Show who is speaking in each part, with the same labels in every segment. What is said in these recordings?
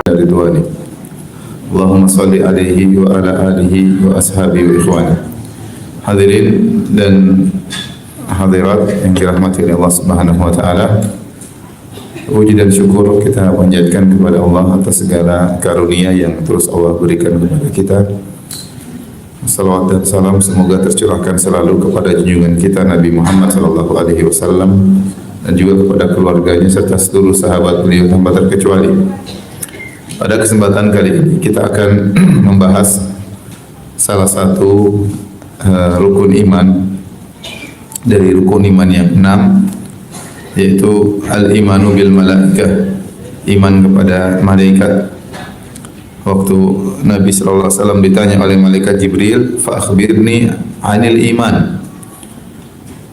Speaker 1: ridwani. Allahumma salli alaihi wa ala alihi wa ashabihi wa ikhwani. Hadirin dan hadirat yang dirahmati oleh Allah Subhanahu wa taala. Puji dan syukur kita panjatkan kepada Allah atas segala karunia yang terus Allah berikan kepada kita. Salawat dan salam semoga tercurahkan selalu kepada junjungan kita Nabi Muhammad sallallahu alaihi wasallam dan juga kepada keluarganya serta seluruh sahabat beliau tanpa terkecuali. Pada kesempatan kali ini kita akan membahas salah satu rukun iman dari rukun iman yang 6, yaitu al-imanu bil malaikah, iman kepada malaikat. Waktu Nabi sallallahu alaihi wasallam ditanya oleh malaikat Jibril, "Fa akhbirni 'anil iman."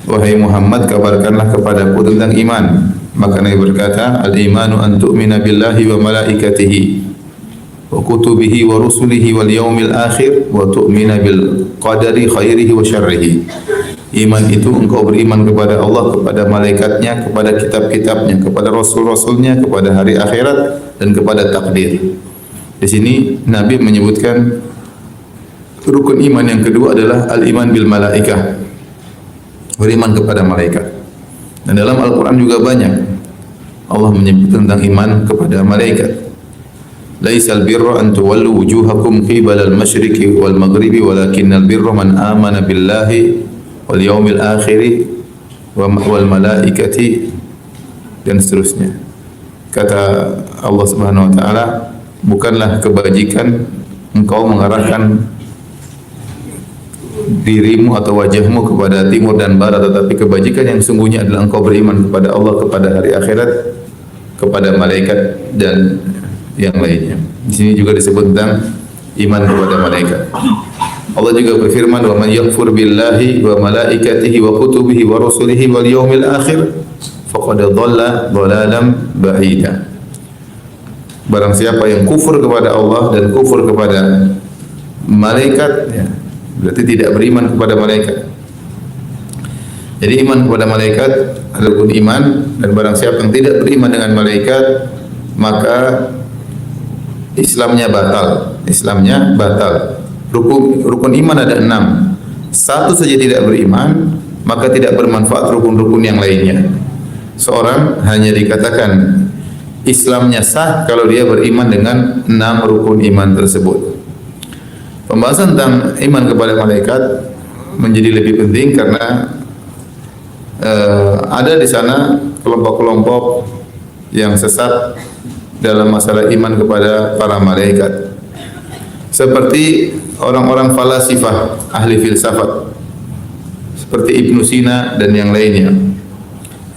Speaker 1: Wahai Muhammad, kabarkanlah kepadaku tentang iman. Maka Nabi berkata, "Al-imanu an tu'mina billahi wa malaikatihi wa kutubihi wa rusulihi wal yaumil akhir wa tu'mina bil qadari khairihi wa syarrihi." Iman itu engkau beriman kepada Allah, kepada malaikatnya, kepada kitab-kitabnya, kepada rasul-rasulnya, kepada hari akhirat dan kepada takdir. Di sini Nabi menyebutkan rukun iman yang kedua adalah al-iman bil malaikah, beriman kepada malaikat. Dan dalam Al-Quran juga banyak Allah menyebut tentang iman kepada malaikat. Laisal birra an tuwallu wujuhakum qibala al-masyriqi wal maghribi walakinnal birra man amana billahi wal yaumil akhir wal malaikati, dan seterusnya. Kata Allah Subhanahu wa taala, bukanlah kebajikan engkau mengarahkan dirimu atau wajahmu kepada timur dan barat, tetapi kebajikan yang sungguhnya adalah engkau beriman kepada Allah, kepada hari akhirat, kepada malaikat dan yang lainnya. Di sini juga disebut tentang iman kepada malaikat. Allah juga berfirman, "Wa man yakfur billahi wa malaikatihi wa kutubihi wa rusulihi wal yaumil akhir faqad dhalla dhalalan ba'ida." Barang siapa yang kufur kepada Allah dan kufur kepada malaikat, ya, berarti tidak beriman kepada malaikat. Jadi iman kepada malaikat adalah rukun iman, dan barang siapa yang tidak beriman dengan malaikat, maka Islamnya batal. Islamnya batal. Rukun iman ada 6. Satu saja tidak beriman, maka tidak bermanfaat rukun-rukun yang lainnya. Seorang hanya dikatakan Islamnya sah kalau dia beriman dengan 6 rukun iman tersebut. Pembahasan tentang iman kepada malaikat menjadi lebih penting karena ada di sana kelompok-kelompok yang sesat dalam masalah iman kepada para malaikat. Seperti orang-orang falasifah, ahli filsafat, seperti Ibnu Sina dan yang lainnya,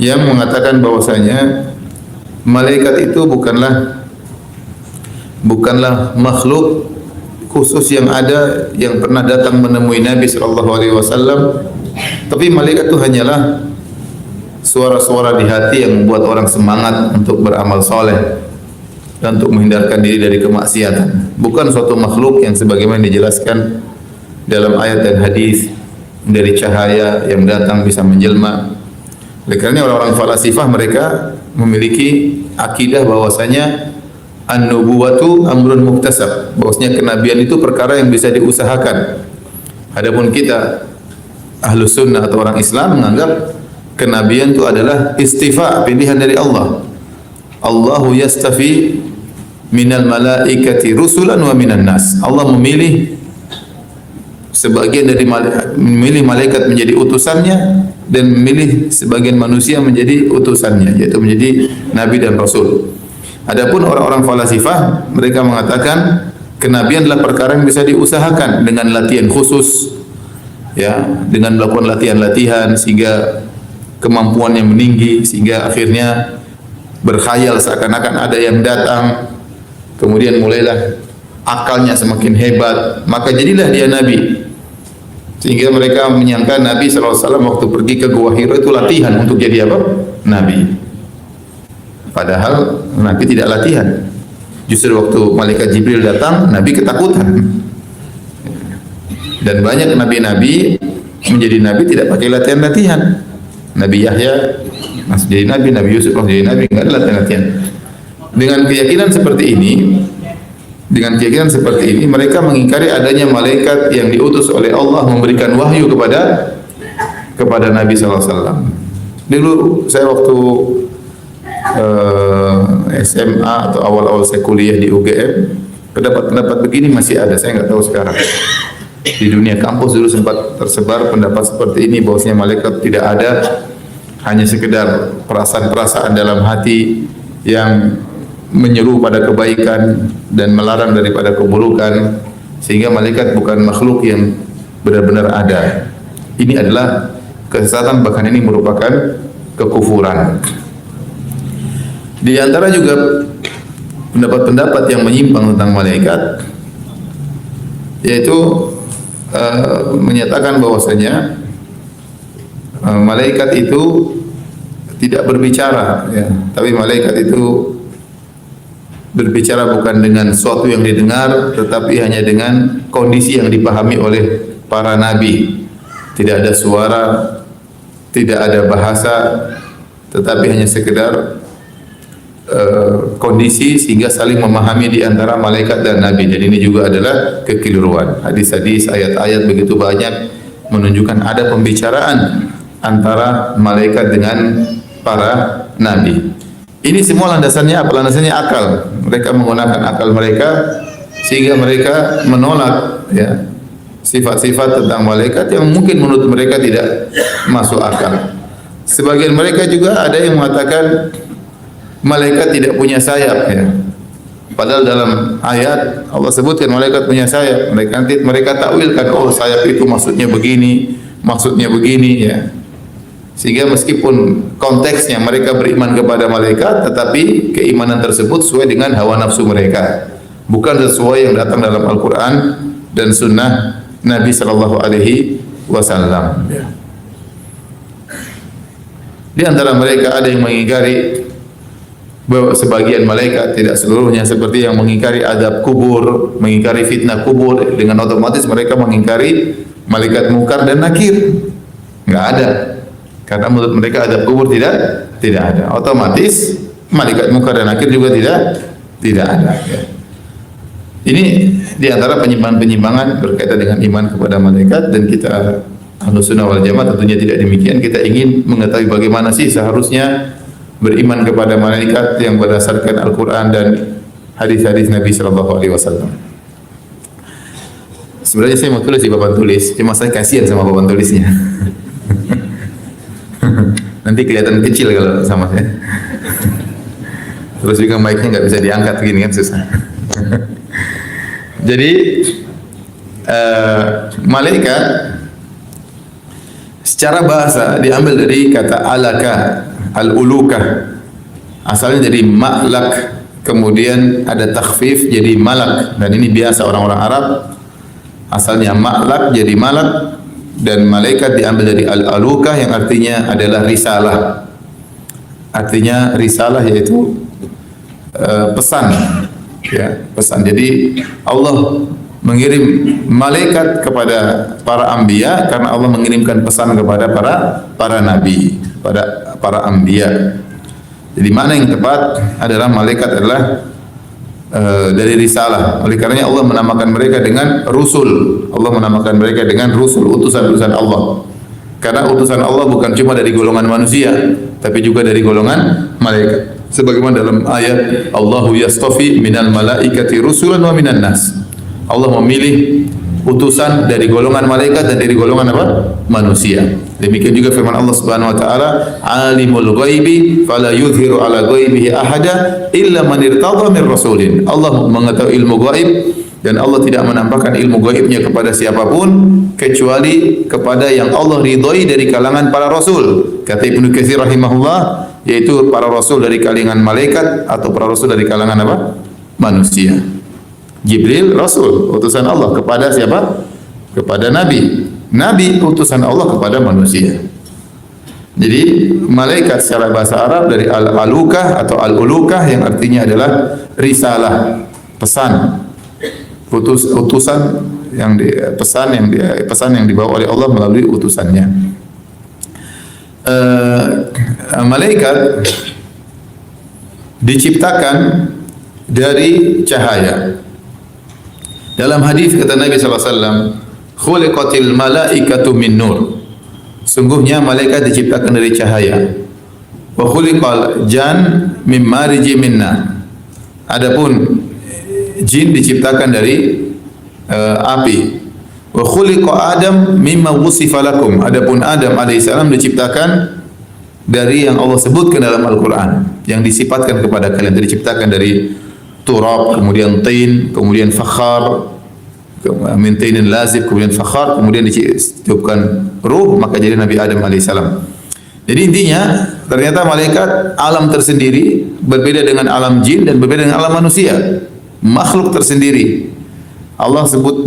Speaker 1: yang mengatakan bahwasanya malaikat itu bukanlah makhluk khusus yang ada yang pernah datang menemui Nabi sallallahu alaihi wasallam, tapi malaikat itu hanyalah suara-suara di hati yang membuat orang semangat untuk beramal soleh dan untuk menghindarkan diri dari kemaksiatan. Bukan suatu makhluk yang sebagaimana dijelaskan dalam ayat dan hadis dari cahaya yang datang bisa menjelma. Oleh karena orang-orang falasifah, mereka memiliki akidah bahwasanya an-nubuwatu amrun muktasab, bahwasanya kenabian itu perkara yang bisa diusahakan. Adapun kita Ahlus Sunnah atau orang Islam menganggap kenabian itu adalah istifa, pilihan dari Allah. Allahu yastafi minal malaikati rusulan wa minan nas. Allah memilih sebagian dari memilih malaikat menjadi utusannya dan memilih sebagian manusia menjadi utusannya, yaitu menjadi nabi dan rasul. Adapun orang-orang falasifah, mereka mengatakan kenabian adalah perkara yang bisa diusahakan dengan latihan khusus, ya, dengan melakukan latihan-latihan sehingga kemampuannya meninggi, sehingga akhirnya berkhayal seakan-akan ada yang datang, kemudian mulailah akalnya semakin hebat, maka jadilah dia nabi. Sehingga mereka menyangka Nabi SAW waktu pergi ke Gua Hira itu latihan untuk jadi apa? Nabi. Padahal Nabi tidak latihan. Justru waktu malaikat Jibril datang, Nabi ketakutan. Dan banyak nabi-nabi menjadi nabi tidak pakai latihan-latihan. Nabi Yahya masih jadi nabi, Nabi Yusuf masih jadi nabi, enggak ada latihan-latihan. Dengan keyakinan seperti ini, mereka mengingkari adanya malaikat yang diutus oleh Allah memberikan wahyu kepada Nabi SAW. Dulu saya waktu SMA atau awal-awal saya kuliah di UGM, pendapat-pendapat begini masih ada. Saya nggak tahu sekarang. Di dunia kampus dulu sempat tersebar pendapat seperti ini, bahwasanya malaikat tidak ada, hanya sekedar perasaan-perasaan dalam hati yang menyeru pada kebaikan dan melarang daripada keburukan, sehingga malaikat bukan makhluk yang benar-benar ada. Ini adalah kesesatan, bahkan ini merupakan kekufuran. Di antara juga pendapat-pendapat yang menyimpang tentang malaikat, yaitu menyatakan bahwasanya malaikat itu tidak berbicara, ya. Tapi malaikat itu berbicara bukan dengan sesuatu yang didengar, tetapi hanya dengan kondisi yang dipahami oleh para nabi. Tidak ada suara, tidak ada bahasa, tetapi hanya sekedar kondisi sehingga saling memahami di antara malaikat dan nabi. Dan ini juga adalah kekeliruan. Hadis-hadis, ayat-ayat begitu banyak menunjukkan ada pembicaraan antara malaikat dengan para nabi. Ini semua landasannya apa? Landasannya akal. Mereka menggunakan akal mereka sehingga mereka menolak, ya, sifat-sifat tentang malaikat yang mungkin menurut mereka tidak masuk akal. Sebagian mereka juga ada yang mengatakan malaikat tidak punya sayap, ya. Padahal dalam ayat Allah sebutkan malaikat punya sayap. Mereka takwilkan, oh sayap itu maksudnya begini, ya. Sehingga meskipun konteksnya mereka beriman kepada malaikat, tetapi keimanan tersebut sesuai dengan hawa nafsu mereka, bukan sesuai yang datang dalam Al-Quran dan Sunnah Nabi Sallallahu Alaihi Wasallam. Di antara mereka ada yang mengingkari bahwa sebagian malaikat, tidak seluruhnya, seperti yang mengingkari azab kubur, mengingkari fitnah kubur. Dengan otomatis mereka mengingkari malaikat Munkar dan Nakir. Enggak ada. Karena menurut mereka azab kubur tidak ada. Otomatis malaikat Munkar dan Nakir juga tidak ada, ya. Ini di antara penyimpangan-penyimpangan berkaitan dengan iman kepada malaikat, dan kita Ahlussunnah wal Jamaah tentunya tidak demikian. Kita ingin mengetahui bagaimana sih seharusnya beriman kepada malaikat yang berdasarkan Al-Quran dan hadis-hadis Nabi Sallallahu Alaihi Wasallam. Sebenarnya saya mau tulis di papan tulis, cuma saya kasihan sama papan tulisnya. Nanti kelihatan kecil kalau sama saya. Terus juga mic-nya nggak bisa diangkat gini kan, susah. Jadi malaikat secara bahasa diambil dari kata alaka, al-ulukah, asalnya jadi ma'lak, kemudian ada takhfif jadi malak, dan ini biasa orang-orang Arab. Asalnya ma'lak jadi malak, dan malaikat diambil dari al-alukah yang artinya adalah risalah. Artinya risalah yaitu pesan, ya, pesan. Jadi Allah mengirim malaikat kepada para anbiya karena Allah mengirimkan pesan kepada para nabi, pada para anbiya. Jadi makna yang tepat adalah malaikat adalah dari risalah. Oleh karenanya Allah menamakan mereka dengan rusul. Allah menamakan mereka dengan rusul, utusan-utusan Allah. Karena utusan Allah bukan cuma dari golongan manusia, tapi juga dari golongan malaikat. Sebagaimana dalam ayat Allahu yastafi minal malaikati rusulan wa minan nas. Allah memilih utusan dari golongan malaikat dan dari golongan apa? Manusia. Demikian juga firman Allah Subhanahu wa taala, alimul ghaibi fala yudhiru ala ghaibihi ahada illa man irtadha min rasulin. Allah mengetahui ilmu gaib dan Allah tidak menampakkan ilmu gaibnya kepada siapapun kecuali kepada yang Allah ridhoi dari kalangan para rasul. Kata Ibnu Katsir rahimahullah, yaitu para rasul dari kalangan malaikat atau para rasul dari kalangan apa? Manusia. Jibril rasul, utusan Allah kepada siapa? Kepada nabi. Nabi utusan Allah kepada manusia. Jadi malaikat secara bahasa Arab dari al-alukah atau al-ulukah yang artinya adalah risalah, pesan. Utusan yang pesan yang dibawa oleh Allah melalui utusannya. Malaikat diciptakan dari cahaya. Dalam hadis kata Nabi sallallahu alaihi wasallam, "Khuliqatil malaikatu min nur." Sungguhnya malaikat diciptakan dari cahaya. Wa khuliqal jan min mariji min nar. Adapun jin diciptakan dari api. Wa khuliqa Adam mimma wusifa lakum. Adapun Adam alaihissalam diciptakan dari yang Allah sebutkan dalam Al-Qur'an, yang disifatkan kepada kalian. Diciptakan dari turab, kemudian tin, kemudian fakhar, min tinin lazib, kemudian fakhar, kemudian diciptakan ruh, maka jadi Nabi Adam alaihissalam. Jadi intinya ternyata malaikat alam tersendiri, berbeda dengan alam jin dan berbeda dengan alam manusia, makhluk tersendiri.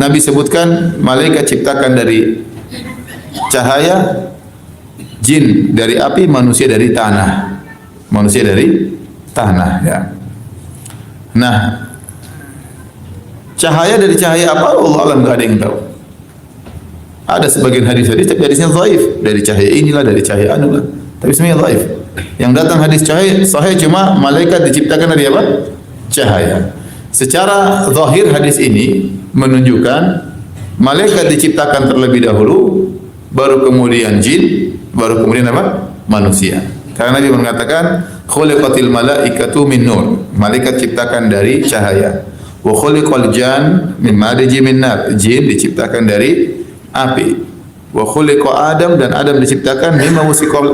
Speaker 1: Nabi sebutkan malaikat ciptakan dari cahaya, jin dari api, manusia dari tanah. Manusia dari tanah, ya. Nah, cahaya dari cahaya apa? Allah alam, enggak ada yang tahu. Ada sebagian hadis-hadis tapi hadisnya dhaif, dari cahaya inilah, dari cahaya anu lah. Tapi semuanya dhaif. Yang datang hadis cahaya sahih cuma malaikat diciptakan dari apa? Cahaya. Secara zahir hadis ini menunjukkan malaikat diciptakan terlebih dahulu, baru kemudian jin, baru kemudian apa? Manusia. Karena Nabi mengatakan khuliqatil malaikatu min nur. Malaikat diciptakan dari cahaya. Wa khuliqal jan min mariji min nar. Jin diciptakan dari api. Wa khuliqa Adam, dan Adam diciptakan mimma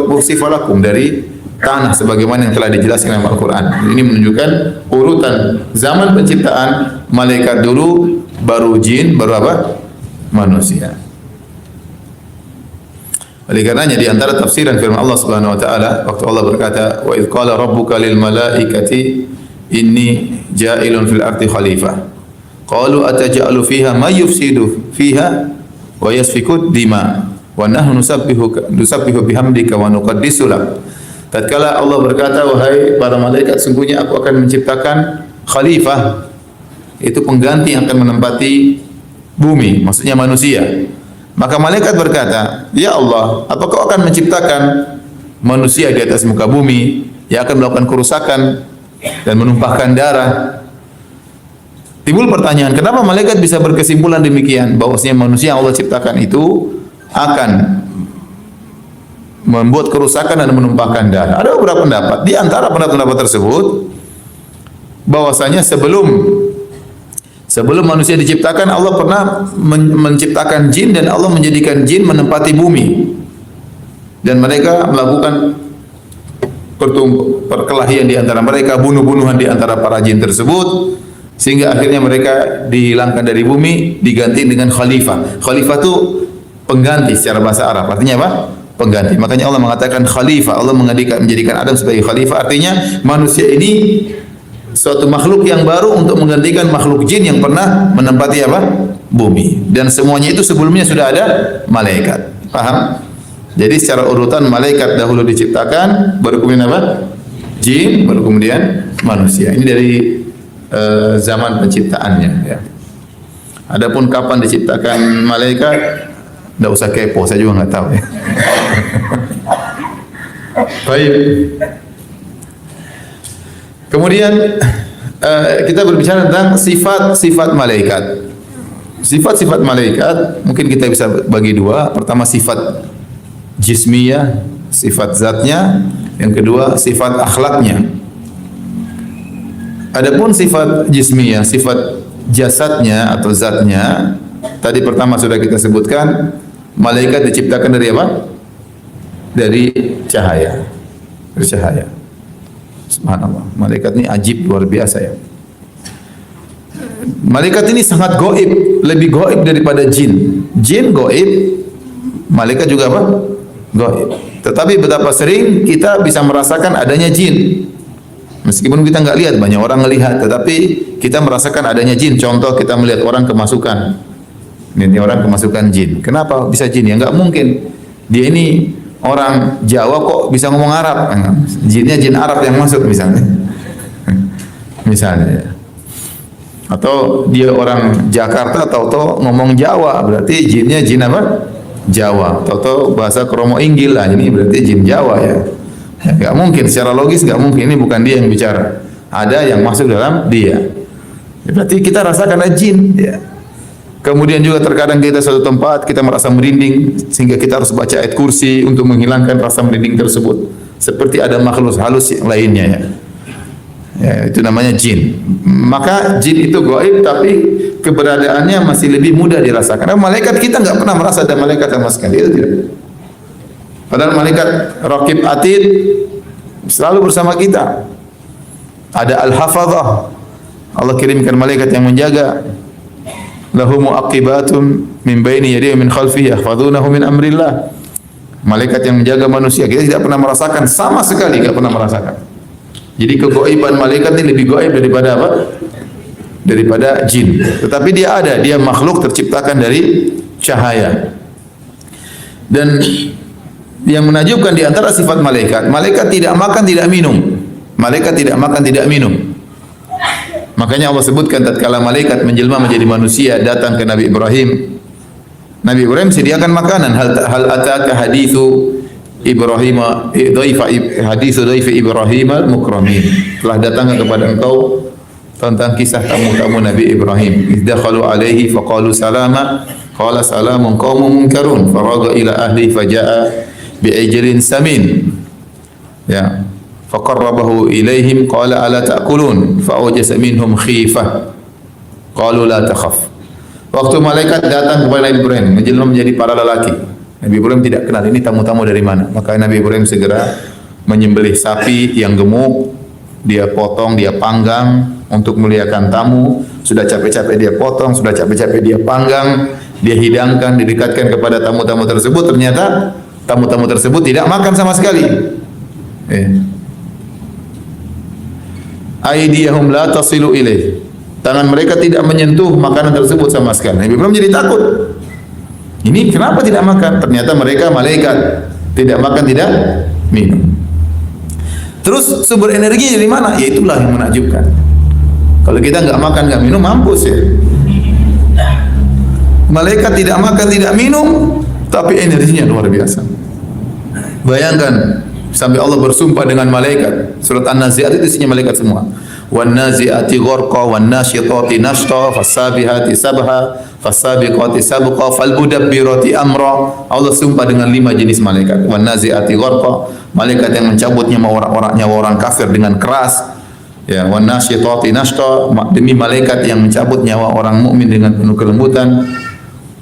Speaker 1: wusifa lakum, dari tanah sebagaimana yang telah dijelaskan dalam Al-Qur'an. Ini menunjukkan urutan zaman penciptaan, malaikat dulu, baru jin, baru apa? Manusia. Oleh karenanya di antara tafsiran firman Allah Subhanahu wa taala, waktu Allah berkata, "Wa idz qala rabbuka lil malaikati inni ja'ilun fil ardi khalifah." Qalu ataj'alu fiha may yufsidu fiha wa yasfiku dima wa nahnu nusabbihu bihamdika wa nuqaddisu lak. Tatkala Allah berkata, wahai para malaikat, sungguhnya aku akan menciptakan khalifah, itu pengganti yang akan menempati bumi, maksudnya manusia. Maka malaikat berkata, ya Allah, apa kau akan menciptakan manusia di atas muka bumi yang akan melakukan kerusakan dan menumpahkan darah? Timbul pertanyaan, kenapa malaikat bisa berkesimpulan demikian, bahwasanya manusia yang Allah ciptakan itu akan membuat kerusakan dan menumpahkan darah? Ada beberapa pendapat. Di antara pendapat tersebut, bahwasanya sebelum manusia diciptakan, Allah pernah menciptakan jin, dan Allah menjadikan jin menempati bumi, dan mereka melakukan perkelahian di antara mereka, bunuh-bunuhan di antara para jin tersebut, sehingga akhirnya mereka dihilangkan dari bumi, diganti dengan khalifah. Khalifah itu pengganti secara bahasa Arab. Artinya apa? Pengganti. Makanya Allah mengatakan khalifah. Allah menjadikan Adam sebagai khalifah. Artinya manusia ini suatu makhluk yang baru untuk menggantikan makhluk jin yang pernah menempati apa? Bumi. Dan semuanya itu sebelumnya sudah ada malaikat. Paham? Jadi secara urutan malaikat dahulu diciptakan, baru kemudian apa? Jin, baru kemudian manusia. Ini dari zaman penciptaannya, ya. Adapun kapan diciptakan malaikat, tidak usah kepo, saya juga nggak tahu, ya. Baik. Kemudian kita berbicara tentang sifat-sifat malaikat. Sifat-sifat malaikat mungkin kita bisa bagi dua. Pertama sifat jismiyah, sifat zatnya. Yang kedua sifat akhlaknya. Adapun sifat jismiyah, sifat jasadnya atau zatnya, tadi pertama sudah kita sebutkan, malaikat diciptakan dari apa? Dari cahaya. Dari cahaya. Subhanallah. Malaikat ini ajib, luar biasa, ya. Malaikat ini sangat gaib, lebih gaib daripada jin. Jin gaib, malaikat juga apa? Gaib. Tetapi betapa sering kita bisa merasakan adanya jin. Meskipun kita nggak lihat, banyak orang melihat, tetapi kita merasakan adanya jin. Contoh, kita melihat orang kemasukan. Ini orang kemasukan jin. Kenapa bisa jin? Ya nggak mungkin. Dia ini orang Jawa kok bisa ngomong Arab. Jinnya jin Arab yang masuk misalnya. Misalnya. Atau dia orang Jakarta, tahu-tahu ngomong Jawa, berarti jinnya jin apa? Jawa. Tahu-tahu bahasa Kromo Inggil lah, ini berarti jin Jawa, ya. Enggak mungkin, secara logis enggak mungkin, ini bukan dia yang bicara. ada yang masuk dalam dia. Berarti kita rasakan ada jin. Ya. Kemudian juga terkadang kita suatu tempat kita merasa merinding sehingga kita harus baca ayat kursi untuk menghilangkan rasa merinding tersebut. Seperti ada makhluk halus yang lainnya ya. Ya, itu namanya jin. Maka jin itu gaib tapi keberadaannya masih lebih mudah dirasakan. Karena malaikat kita nggak pernah merasa ada malaikat sama sekali. Itu tidak. Padahal malaikat Raqib Atid selalu bersama kita. Ada Al-Hafadhah. Allah kirimkan malaikat yang menjaga. Lahu mu'aqibatun min baini yadayhi min khalfihi yahfazunahu min amrillah. Malaikat yang menjaga manusia. Kita tidak pernah merasakan sama sekali, tidak pernah merasakan. Jadi kegaiban malaikat ini lebih gaib daripada apa? Daripada jin. Tetapi dia ada, dia makhluk terciptakan dari cahaya. Dan yang menakjubkan di antara sifat malaikat, malaikat tidak makan, tidak minum. Malaikat tidak makan, tidak minum. Makanya Allah sebutkan tatkala malaikat menjelma menjadi manusia datang ke Nabi Ibrahim. Nabi Ibrahim sediakan makanan. Hal ataka hadithu Ibrahim hadithu dhaifi Ibrahim al-mukramin. Telah datang kepada engkau tentang kisah tamu-tamu Nabi Ibrahim. Izdakhalu alaihi faqalu salama qala salamun qaumun munkarun faraga ila ahli faja'a bi'ijlin samin. Ya. Faqarrabahu ilaihim qala ala ta'kulun fa'awjasa minhum khifah qalu la takhaf. Waktu malaikat datang kepada Nabi Ibrahim menjelma menjadi para lelaki, Nabi Ibrahim tidak kenal ini tamu-tamu dari mana. Maka Nabi Ibrahim segera menyembelih sapi yang gemuk, dia potong, dia panggang untuk memuliakan tamu. Sudah capek-capek dia potong, sudah capek-capek dia panggang, dia hidangkan, didekatkan kepada tamu-tamu tersebut. Ternyata tamu-tamu tersebut tidak makan sama sekali. Aydiyahum la tasilu ilaih. Tangan mereka tidak menyentuh makanan tersebut sama sekali. Nabi Ibrahim jadi takut. Ini kenapa tidak makan? Ternyata mereka malaikat. Tidak makan, tidak minum. Terus sumber energi dari mana? Ya itulah yang menakjubkan. Kalau kita enggak makan, enggak minum, mampus ya. Malaikat tidak makan, tidak minum, tapi energinya luar biasa. Bayangkan sampai Allah bersumpah dengan malaikat. Surat An-Nazi'at itu isinya malaikat semua. Wan nazi'ati gharqa wan nasyitati nashta fasabihati sabha fasabiqati sabqa falmudabbirati amra. Allah sumpah dengan 5 jenis malaikat. Wan nazi'ati gharqa, malaikat yang mencabut nyawa orang kafir dengan keras. Ya, wan nasyitati nashta, demi malaikat yang mencabut nyawa orang mukmin dengan penuh kelembutan.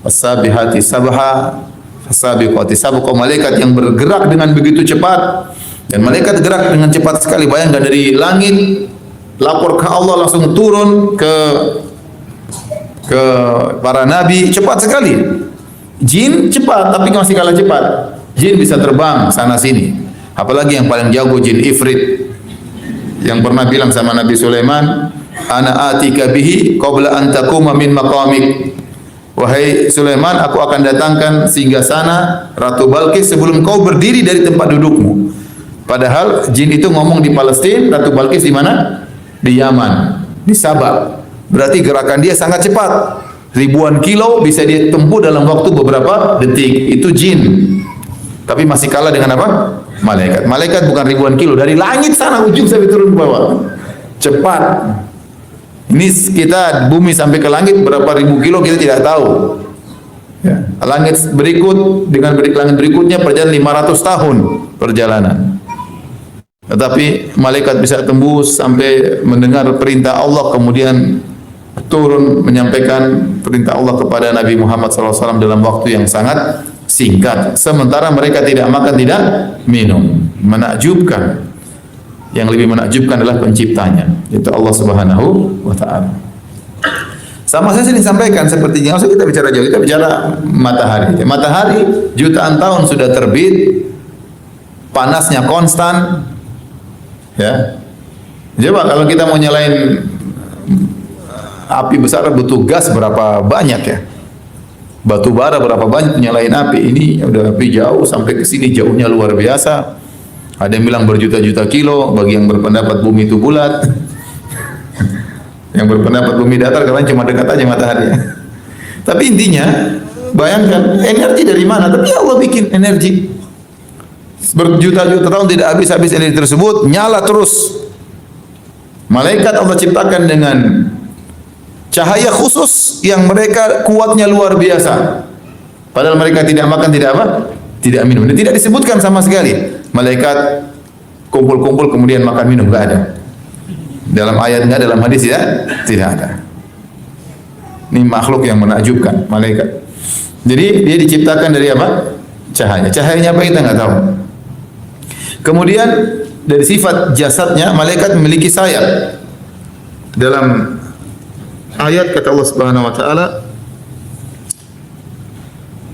Speaker 1: Fasabihati sabha fasabiqati sabqa, malaikat yang bergerak dengan begitu cepat. Dan malaikat gerak dengan cepat sekali. Bayangkan dari langit lapor ke Allah langsung turun ke para nabi, cepat sekali. Jin cepat tapi masih kalah cepat. Jin bisa terbang sana sini. Apalagi yang paling jago jin Ifrit yang pernah bilang sama Nabi Sulaiman, ana atika bihi qabla an taquma min maqamik. Wahai Sulaiman, aku akan datangkan singgasana Ratu Balqis sebelum kau berdiri dari tempat dudukmu. Padahal jin itu ngomong di Palestina, Ratu Balqis di mana? Di Yaman, di Sabah. Berarti gerakan dia sangat cepat. Ribuan kilo bisa dia tempuh dalam waktu beberapa detik. Itu jin. Tapi masih kalah dengan apa? Malaikat. Malaikat bukan ribuan kilo, dari langit sana ujung sampai turun ke bawah. Cepat. Ini kita bumi sampai ke langit berapa ribu kilo kita tidak tahu. Ya. Langit berikut dengan langit berikutnya perjalanan 500 tahun perjalanan. Tetapi malaikat bisa tembus sampai mendengar perintah Allah, kemudian turun menyampaikan perintah Allah kepada Nabi Muhammad SAW dalam waktu yang sangat singkat. Sementara mereka tidak makan, tidak minum. Menakjubkan. Yang lebih menakjubkan adalah penciptanya, yaitu Allah Subhanahu wa Ta'ala. Sama saya sering sampaikan sepertinya, maksudnya kita bicara jauh, kita bicara matahari. Matahari jutaan tahun sudah terbit, panasnya konstan. Ya, coba kalau kita mau nyalain api besar butuh gas berapa banyak ya? Batu bara berapa banyak nyalain api? Ini udah api jauh sampai ke sini, jauhnya luar biasa. Ada yang bilang berjuta-juta kilo. Bagi yang berpendapat bumi itu bulat, yang berpendapat bumi datar karena cuma dekat aja matahari. Tapi intinya, bayangkan energi dari mana? Tapi Allah bikin energi. Berjuta-juta tahun tidak habis-habis energi tersebut, nyala terus. Malaikat Allah ciptakan dengan cahaya khusus yang mereka kuatnya luar biasa. Padahal mereka tidak makan, tidak apa? Tidak minum. Dan tidak disebutkan sama sekali malaikat kumpul-kumpul kemudian makan minum, enggak ada. Dalam ayat enggak, dalam hadis ya, tidak ada. Ini makhluk yang menakjubkan, malaikat. Jadi dia diciptakan dari apa? Cahaya. Cahayanya apa kita enggak tahu. Kemudian dari sifat jasadnya, malaikat memiliki sayap. Dalam ayat kata Allah Subhanahu wa taala,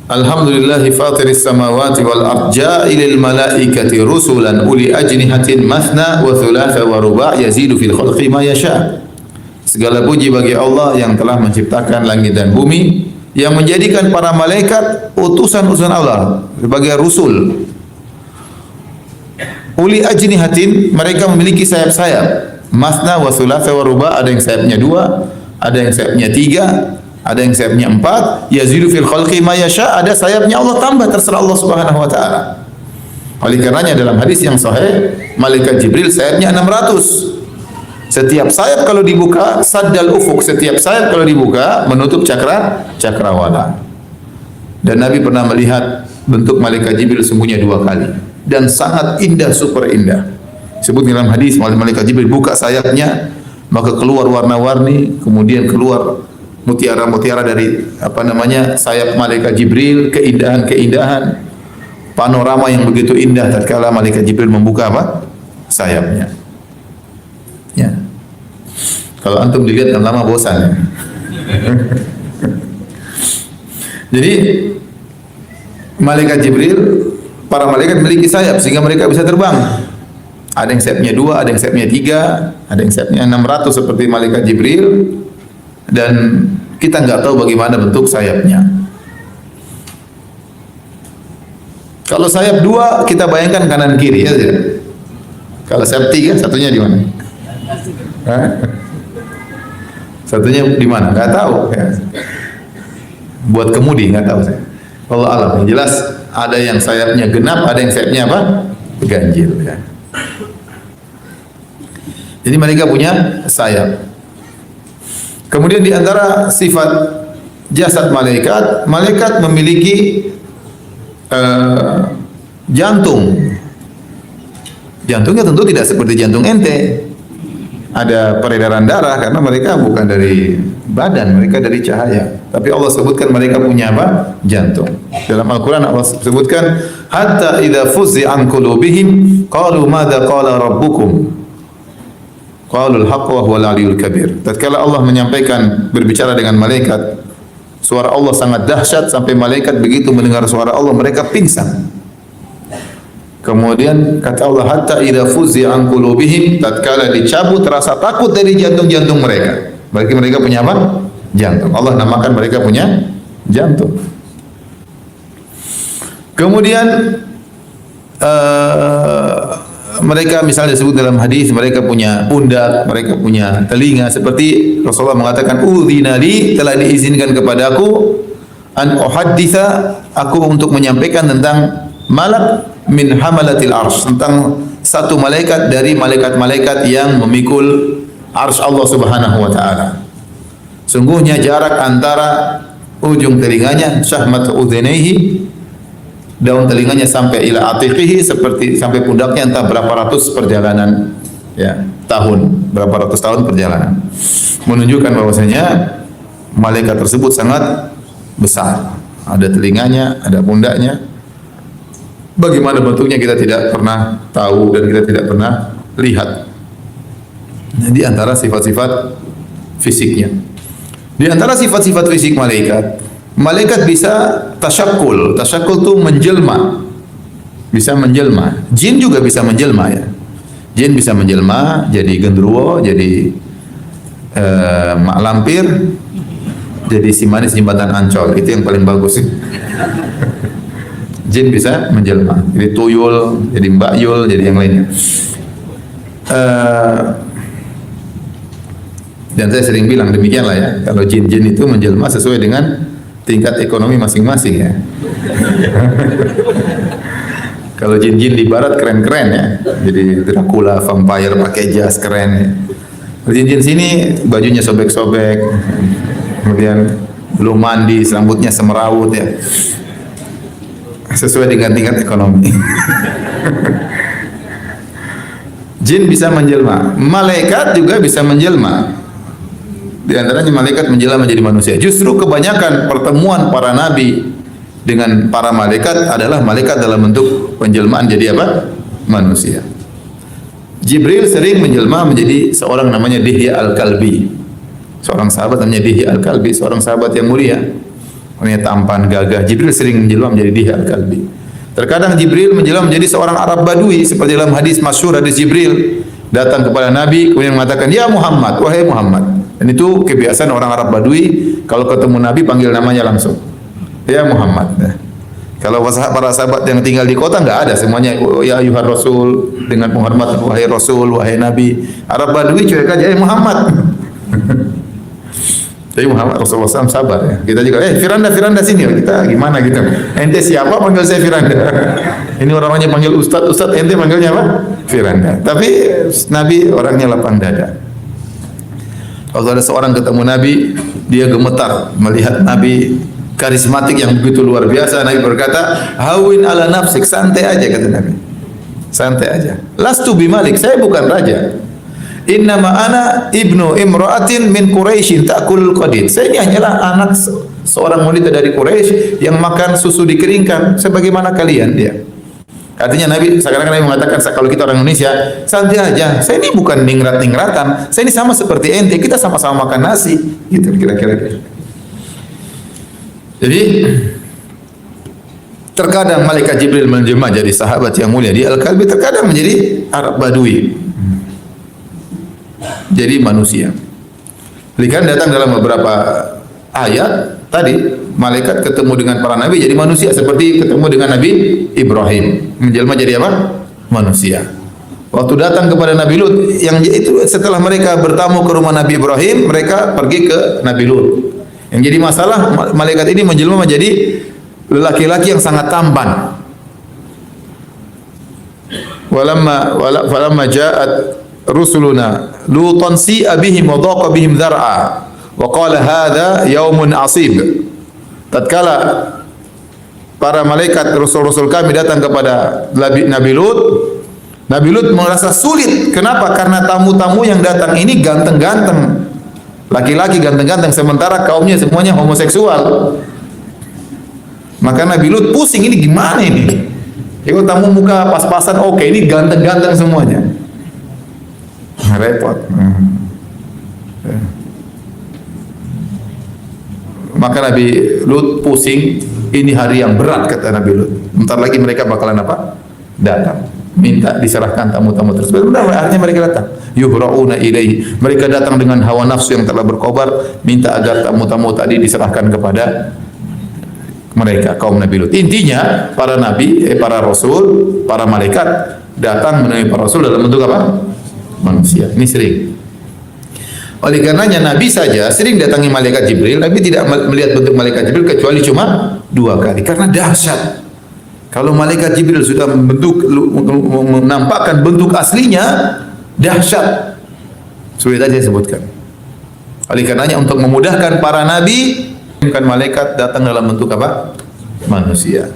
Speaker 1: Alhamdulillahi fatiris samawati wal ard ja'ilil malaikati rusulan uli ajnihatin mathna wa thulatha wa ruba' yazidu fil khalqi ma yasha. Segala puji bagi Allah yang telah menciptakan langit dan bumi, yang menjadikan para malaikat utusan-utusan Allah sebagai rusul. Uli ajnihatin, mereka memiliki sayap-sayap. Mathna wa thulatha wa ruba', ada yang sayapnya 2, ada yang sayapnya 3, ada yang sayapnya 4. Yazidu fil khalqi ma yasha, ada sayapnya Allah tambah, terserah Allah Subhanahu wa taala. Oleh karenanya dalam hadis yang sahih, malaikat Jibril sayapnya 600. Setiap sayap kalau dibuka, saddal ufuk, setiap sayap kalau dibuka menutup cakrawala. Dan Nabi pernah melihat bentuk malaikat Jibril sungguhnya 2 kali dan sangat indah, super indah. Sebut dalam hadis, malaikat Jibril buka sayapnya, maka keluar warna-warni, kemudian keluar mutiara-mutiara dari sayap malaikat Jibril, keindahan-keindahan, panorama yang begitu indah tatkala malaikat Jibril membuka sayapnya. Ya. Kalau antum dilihat lama bosan ya. Jadi malaikat Jibril, para malaikat memiliki sayap sehingga mereka bisa terbang. Ada yang sayapnya 2, ada yang sayapnya 3, ada yang sayapnya 600 seperti malaikat Jibril, dan kita nggak tahu bagaimana bentuk sayapnya. Kalau sayap 2 kita bayangkan kanan kiri ya. Kalau sayap 3 satunya di mana? Satunya di mana? Nggak tahu. Ya. Buat kemudi nggak tahu saya. Allah alam. Yang jelas ada yang sayapnya genap, ada yang sayapnya apa? Ganjil. Ya. Jadi mereka punya sayap. Kemudian di antara sifat jasad malaikat, malaikat memiliki jantung. Jantungnya tentu tidak seperti jantung ente. Ada peredaran darah karena mereka bukan dari badan, mereka dari cahaya. Tapi Allah sebutkan mereka punya apa? Jantung. Dalam Al-Quran Allah sebutkan, hatta idza fuzzi'a an qulubihim qalu madza qala rabbukum. Qalul haqq wa huwal aliyyul kabir. Tatkala Allah menyampaikan berbicara dengan malaikat, suara Allah sangat dahsyat sampai malaikat begitu mendengar suara Allah mereka pingsan. Kemudian kata Allah, hatta idza fuzzi'a an qulubihim, tatkala dicabut rasa takut dari jantung-jantung mereka. Berarti mereka punya apa? Jantung. Allah namakan mereka punya jantung. Kemudian mereka misalnya disebut dalam hadis mereka punya pundak, mereka punya telinga, seperti Rasulullah mengatakan, udzina li, telah diizinkan kepadaku an uhadditsa, aku untuk menyampaikan tentang malak min hamalatil arsy, tentang satu malaikat dari malaikat-malaikat yang memikul arsy Allah Subhanahu wa taala. Sungguhnya jarak antara ujung telinganya syahmat udhunaihi, daun telinganya sampai ila atiqihi, seperti sampai pundaknya, entah berapa ratus perjalanan ya, tahun, berapa ratus tahun perjalanan. Menunjukkan bahwasanya malaikat tersebut sangat besar. Ada telinganya, ada pundaknya. Bagaimana bentuknya kita tidak pernah tahu dan kita tidak pernah lihat. Di antara sifat-sifat fisiknya. Di antara sifat-sifat fisik malaikat, malaikat bisa tasyakkul. Tasyakkul itu menjelma. Bisa menjelma. Jin juga bisa menjelma ya. Jin bisa menjelma jadi genderuwo, jadi mak lampir, jadi si manis jembatan Ancol. Itu yang paling bagus sih. Jin bisa menjelma, jadi tuyul, jadi mbak yul, jadi yang lainnya. Dan saya sering bilang demikianlah ya, kalau jin-jin itu menjelma sesuai dengan tingkat ekonomi masing-masing ya. Kalau jin-jin di barat keren-keren ya, jadi Dracula, vampire pakai jas keren ya. Jin-jin sini bajunya sobek-sobek, kemudian belum mandi, rambutnya semerawut ya. Sesuai dengan tingkat ekonomi. Jin bisa menjelma, malaikat juga bisa menjelma. Di antaranya malaikat menjelma menjadi manusia. Justru kebanyakan pertemuan para nabi dengan para malaikat adalah malaikat dalam bentuk penjelmaan jadi apa? Manusia. Jibril sering menjelma menjadi seorang namanya Dihya Al-Kalbi. Seorang sahabat namanya Dihya Al-Kalbi, seorang sahabat yang mulia. Orangnya tampan, gagah. Jibril sering menjelma menjadi Dihya Al-Kalbi. Terkadang Jibril menjelma menjadi seorang Arab Badui seperti dalam hadis masyhur, hadis Jibril datang kepada Nabi kemudian mengatakan, "Ya Muhammad, wahai Muhammad." Dan itu kebiasaan orang Arab Badui, kalau ketemu Nabi panggil namanya langsung. Ya Muhammad. Nah, kalau para sahabat yang tinggal di kota enggak ada, semuanya ya ayuhar Rasul dengan penghormatan, wahai Rasul, wahai Nabi. Arab Badui cuek aja, Muhammad. Tapi Muhammad Rasulullah SAW sabar ya. Kita juga, Firanda sini. Kita gimana gitu. Ente siapa panggil saya Firanda? Ini orangnya panggil Ustaz, ente panggilnya apa? Firanda. Tapi Nabi orangnya lapang dada. Kalau ada seorang ketemu Nabi, dia gemetar melihat Nabi karismatik yang begitu luar biasa. Nabi berkata, "Hawin ala nafsik, santai aja," kata Nabi. Santai aja. Lastu bimalik, saya bukan raja. Innama ana ibnu imra'atin min Quraisyin ta'kulul qadid. Saya ini hanyalah anak seorang wanita dari Quraisy yang makan susu dikeringkan sebagaimana kalian dia. Artinya Nabi sekarang Nabi mengatakan kalau kita orang Indonesia santai aja. Saya ini bukan ningrat-ningratan. Saya ini sama seperti ente, kita sama-sama makan nasi. Gitu kira-kira. Jadi terkadang malaikat Jibril menjelma jadi sahabat yang mulia di Al-Kalbi, terkadang menjadi Arab Badui. Jadi manusia. Lihat datang dalam beberapa ayat tadi malaikat ketemu dengan para nabi jadi manusia seperti ketemu dengan Nabi Ibrahim menjelma jadi apa? Manusia. Waktu datang kepada Nabi Lut yang itu setelah mereka bertamu ke rumah Nabi Ibrahim mereka pergi ke Nabi Lut. Yang jadi masalah malaikat ini menjelma menjadi laki-laki yang sangat tampan. Falamma ja'at rusuluna lutan si'a bihim wa dhaqa bihim dhar'a wa qala hadha yaumun asib. Tatkala para malaikat rasul-rasul kami datang kepada Nabi Lut, Nabi Lut merasa sulit. Kenapa? Karena tamu-tamu yang datang ini ganteng-ganteng, laki-laki ganteng-ganteng, sementara kaumnya semuanya homoseksual. Maka Nabi Lut pusing, ini gimana ini? Kalau tamu muka pas-pasan oke, ini ganteng-ganteng semuanya. Repot. Maka Nabi Lut pusing, ini hari yang berat kata Nabi Lut. Bentar lagi mereka bakalan apa? Datang. Minta diserahkan tamu-tamu tersebut. Benar, akhirnya mereka datang. Yuhra'una ilaihi. Mereka datang dengan hawa nafsu yang telah berkobar, minta agar tamu-tamu tadi diserahkan kepada mereka, kaum Nabi Lut. Intinya para nabi, para rasul, para malaikat datang menemui para rasul dalam bentuk apa? Manusia. Ini sering. Oleh karenanya Nabi saja sering datangi malaikat Jibril, Nabi tidak melihat bentuk malaikat Jibril kecuali cuma 2 kali karena dahsyat. Kalau malaikat Jibril sudah menampakkan bentuk aslinya, dahsyat. Seperti tadi saya sebutkan. Oleh karenanya untuk memudahkan para nabi, kan malaikat datang dalam bentuk apa? Manusia.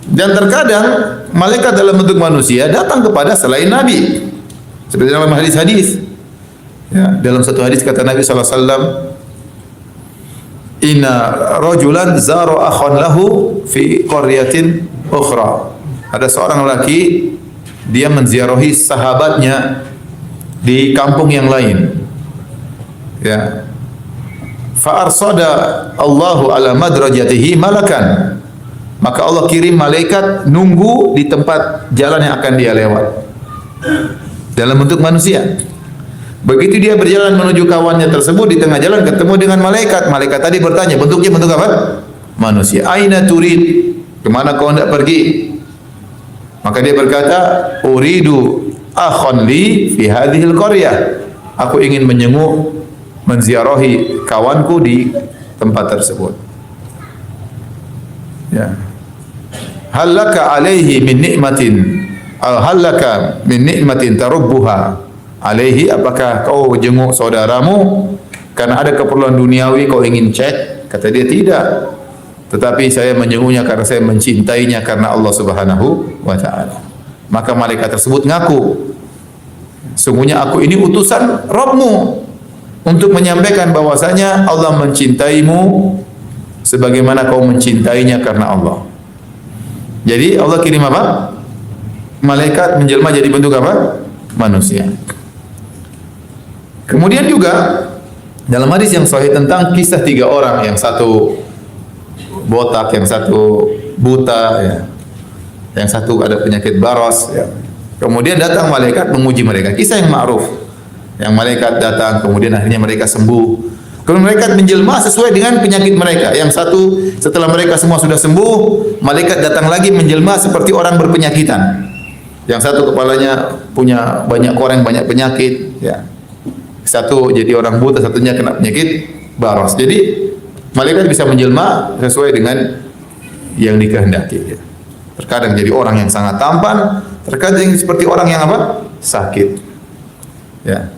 Speaker 1: Dan terkadang malaikat dalam bentuk manusia datang kepada selain nabi. Seperti dalam hadis-hadis. Ya, dalam satu hadis kata Nabi sallallahu alaihi wasallam, "Inna rajulan zara akhan lahu fi qaryatin ukhra." Ada seorang laki dia menziarahi sahabatnya di kampung yang lain. Ya. Fa arsada Allahu ala madrajatihi malakan. Maka Allah kirim malaikat nunggu di tempat jalan yang akan dia lewat. Dalam bentuk manusia. Begitu dia berjalan menuju kawannya tersebut, di tengah jalan ketemu dengan malaikat. Malaikat tadi bertanya, bentuknya bentuk apa? Manusia. Aina turid? Kemana kau hendak pergi? Maka dia berkata, uridu akhon li fi hadhil qaryah. Aku ingin menjenguk, menziarahi kawanku di tempat tersebut. Ya. Halaka alaihi min ni'matin, halaka min ni'matin tarubbuha alaihi, apakah kau jenguk saudaramu karena ada keperluan duniawi kau ingin cek? Kata dia tidak. Tetapi saya menjenguknya karena saya mencintainya karena Allah Subhanahu wa taala. Maka malaikat tersebut ngaku, sungguhnya aku ini utusan Rabbmu untuk menyampaikan bahwasanya Allah mencintaimu sebagaimana kau mencintainya karena Allah. Jadi Allah kirim apa? Malaikat menjelma jadi bentuk apa? Manusia. Kemudian juga dalam hadis yang sahih tentang kisah 3 orang, yang satu botak, yang satu buta, ya, yang satu ada penyakit baros. Ya. Kemudian datang malaikat menguji mereka. Kisah yang ma'ruf. Yang malaikat datang, kemudian akhirnya mereka sembuh. Kemudian malaikat menjelma sesuai dengan penyakit mereka. Yang satu setelah mereka semua sudah sembuh, malaikat datang lagi menjelma seperti orang berpenyakitan. Yang satu kepalanya punya banyak koreng, banyak penyakit. Ya. Satu jadi orang buta, satunya kena penyakit baros. Jadi malaikat bisa menjelma sesuai dengan yang dikehendaki. Terkadang jadi orang yang sangat tampan, terkadang seperti orang yang apa? Sakit. Ya.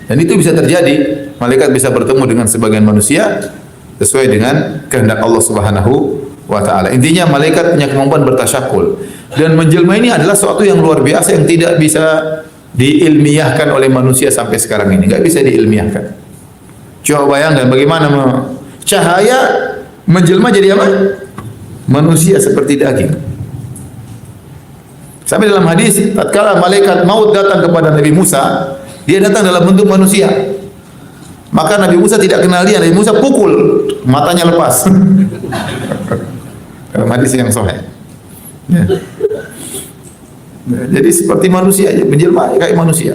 Speaker 1: Dan itu bisa terjadi. Malaikat bisa bertemu dengan sebagian manusia sesuai dengan kehendak Allah Subhanahu wa taala. Intinya malaikat punya kemampuan bertasyakul. Dan menjelma ini adalah sesuatu yang luar biasa yang tidak bisa diilmiahkan oleh manusia sampai sekarang ini. Enggak bisa diilmiahkan. Coba bayangkan bagaimana cahaya menjelma jadi apa? Manusia seperti daging. Sampai dalam hadis, tatkala malaikat maut datang kepada Nabi Musa, dia datang dalam bentuk manusia. Maka Nabi Musa tidak kenal dia, Nabi Musa pukul, matanya lepas. Dalam hadis yang sahih. Ya. Jadi seperti manusia aja, menjelma kayak manusia.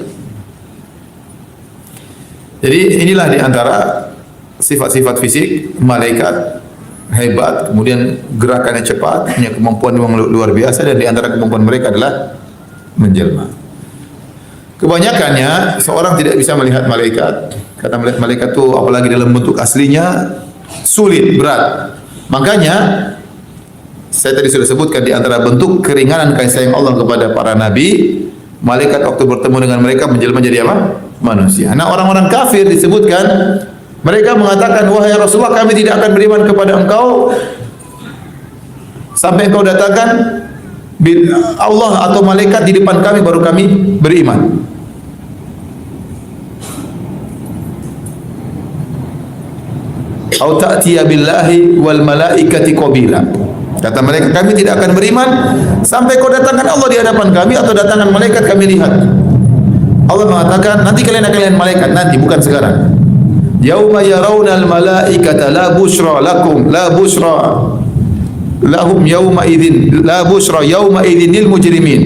Speaker 1: Jadi inilah di antara sifat-sifat fisik malaikat, hebat, kemudian gerakannya cepat, punya kemampuan yang luar biasa, dan di antara kemampuan mereka adalah menjelma. Kebanyakannya seorang tidak bisa melihat malaikat. Kata malaikat itu apalagi dalam bentuk aslinya sulit, berat. Makanya saya tadi sudah sebutkan di antara bentuk keringanan kasih sayang Allah kepada para nabi, malaikat waktu bertemu dengan mereka menjelma jadi apa? Manusia. Nah, orang-orang kafir disebutkan mereka mengatakan, wahai Rasulullah, kami tidak akan beriman kepada engkau sampai engkau datangkan Allah atau malaikat di depan kami baru kami beriman. Au ta'tiya billahi wal malaikati qabila. Kata mereka, kami tidak akan beriman sampai kau datangkan Allah di hadapan kami atau datangkan malaikat kami lihat. Allah mengatakan, nanti kalian akan lihat malaikat, nanti bukan sekarang. Yauma yarawnal malaikata la busyra lakum la busyra lahum yauma idzin la busyra yauma idzin lil mujrimin.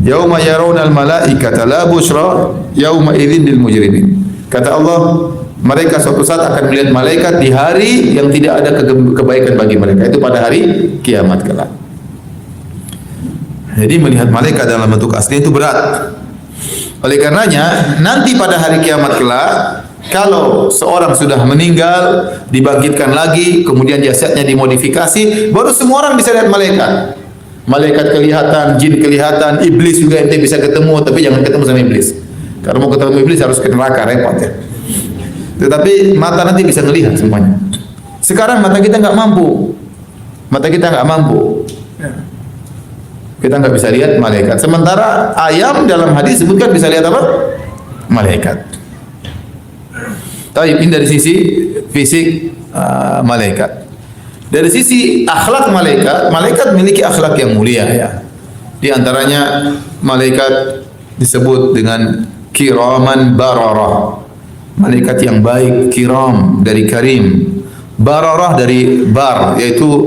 Speaker 1: Yauma yarawnal malaikata la busyra yauma idzin lil mujrimin. Kata Allah, mereka suatu saat akan melihat malaikat di hari yang tidak ada kebaikan bagi mereka, itu pada hari kiamat kelak. Jadi melihat malaikat dalam bentuk asli itu berat. Oleh karenanya nanti pada hari kiamat kelak, kalau seorang sudah meninggal, dibangkitkan lagi, kemudian jasadnya dimodifikasi, baru semua orang bisa lihat malaikat. Malaikat kelihatan, jin kelihatan, iblis juga ente bisa ketemu, tapi jangan ketemu sama iblis. Kalau mau ketemu iblis harus ke neraka, repot ya. Tetapi mata nanti bisa melihat semuanya. Sekarang mata kita nggak mampu, mata kita nggak mampu. Kita nggak bisa lihat malaikat. Sementara ayam dalam hadis sebutkan bisa lihat apa? Malaikat. Tapi ini dari sisi fisik malaikat. Dari sisi akhlak malaikat, malaikat memiliki akhlak yang mulia ya. Di antaranya malaikat disebut dengan kiraman bararah. Malaikat yang baik, kiram dari karim, bararah dari bar, yaitu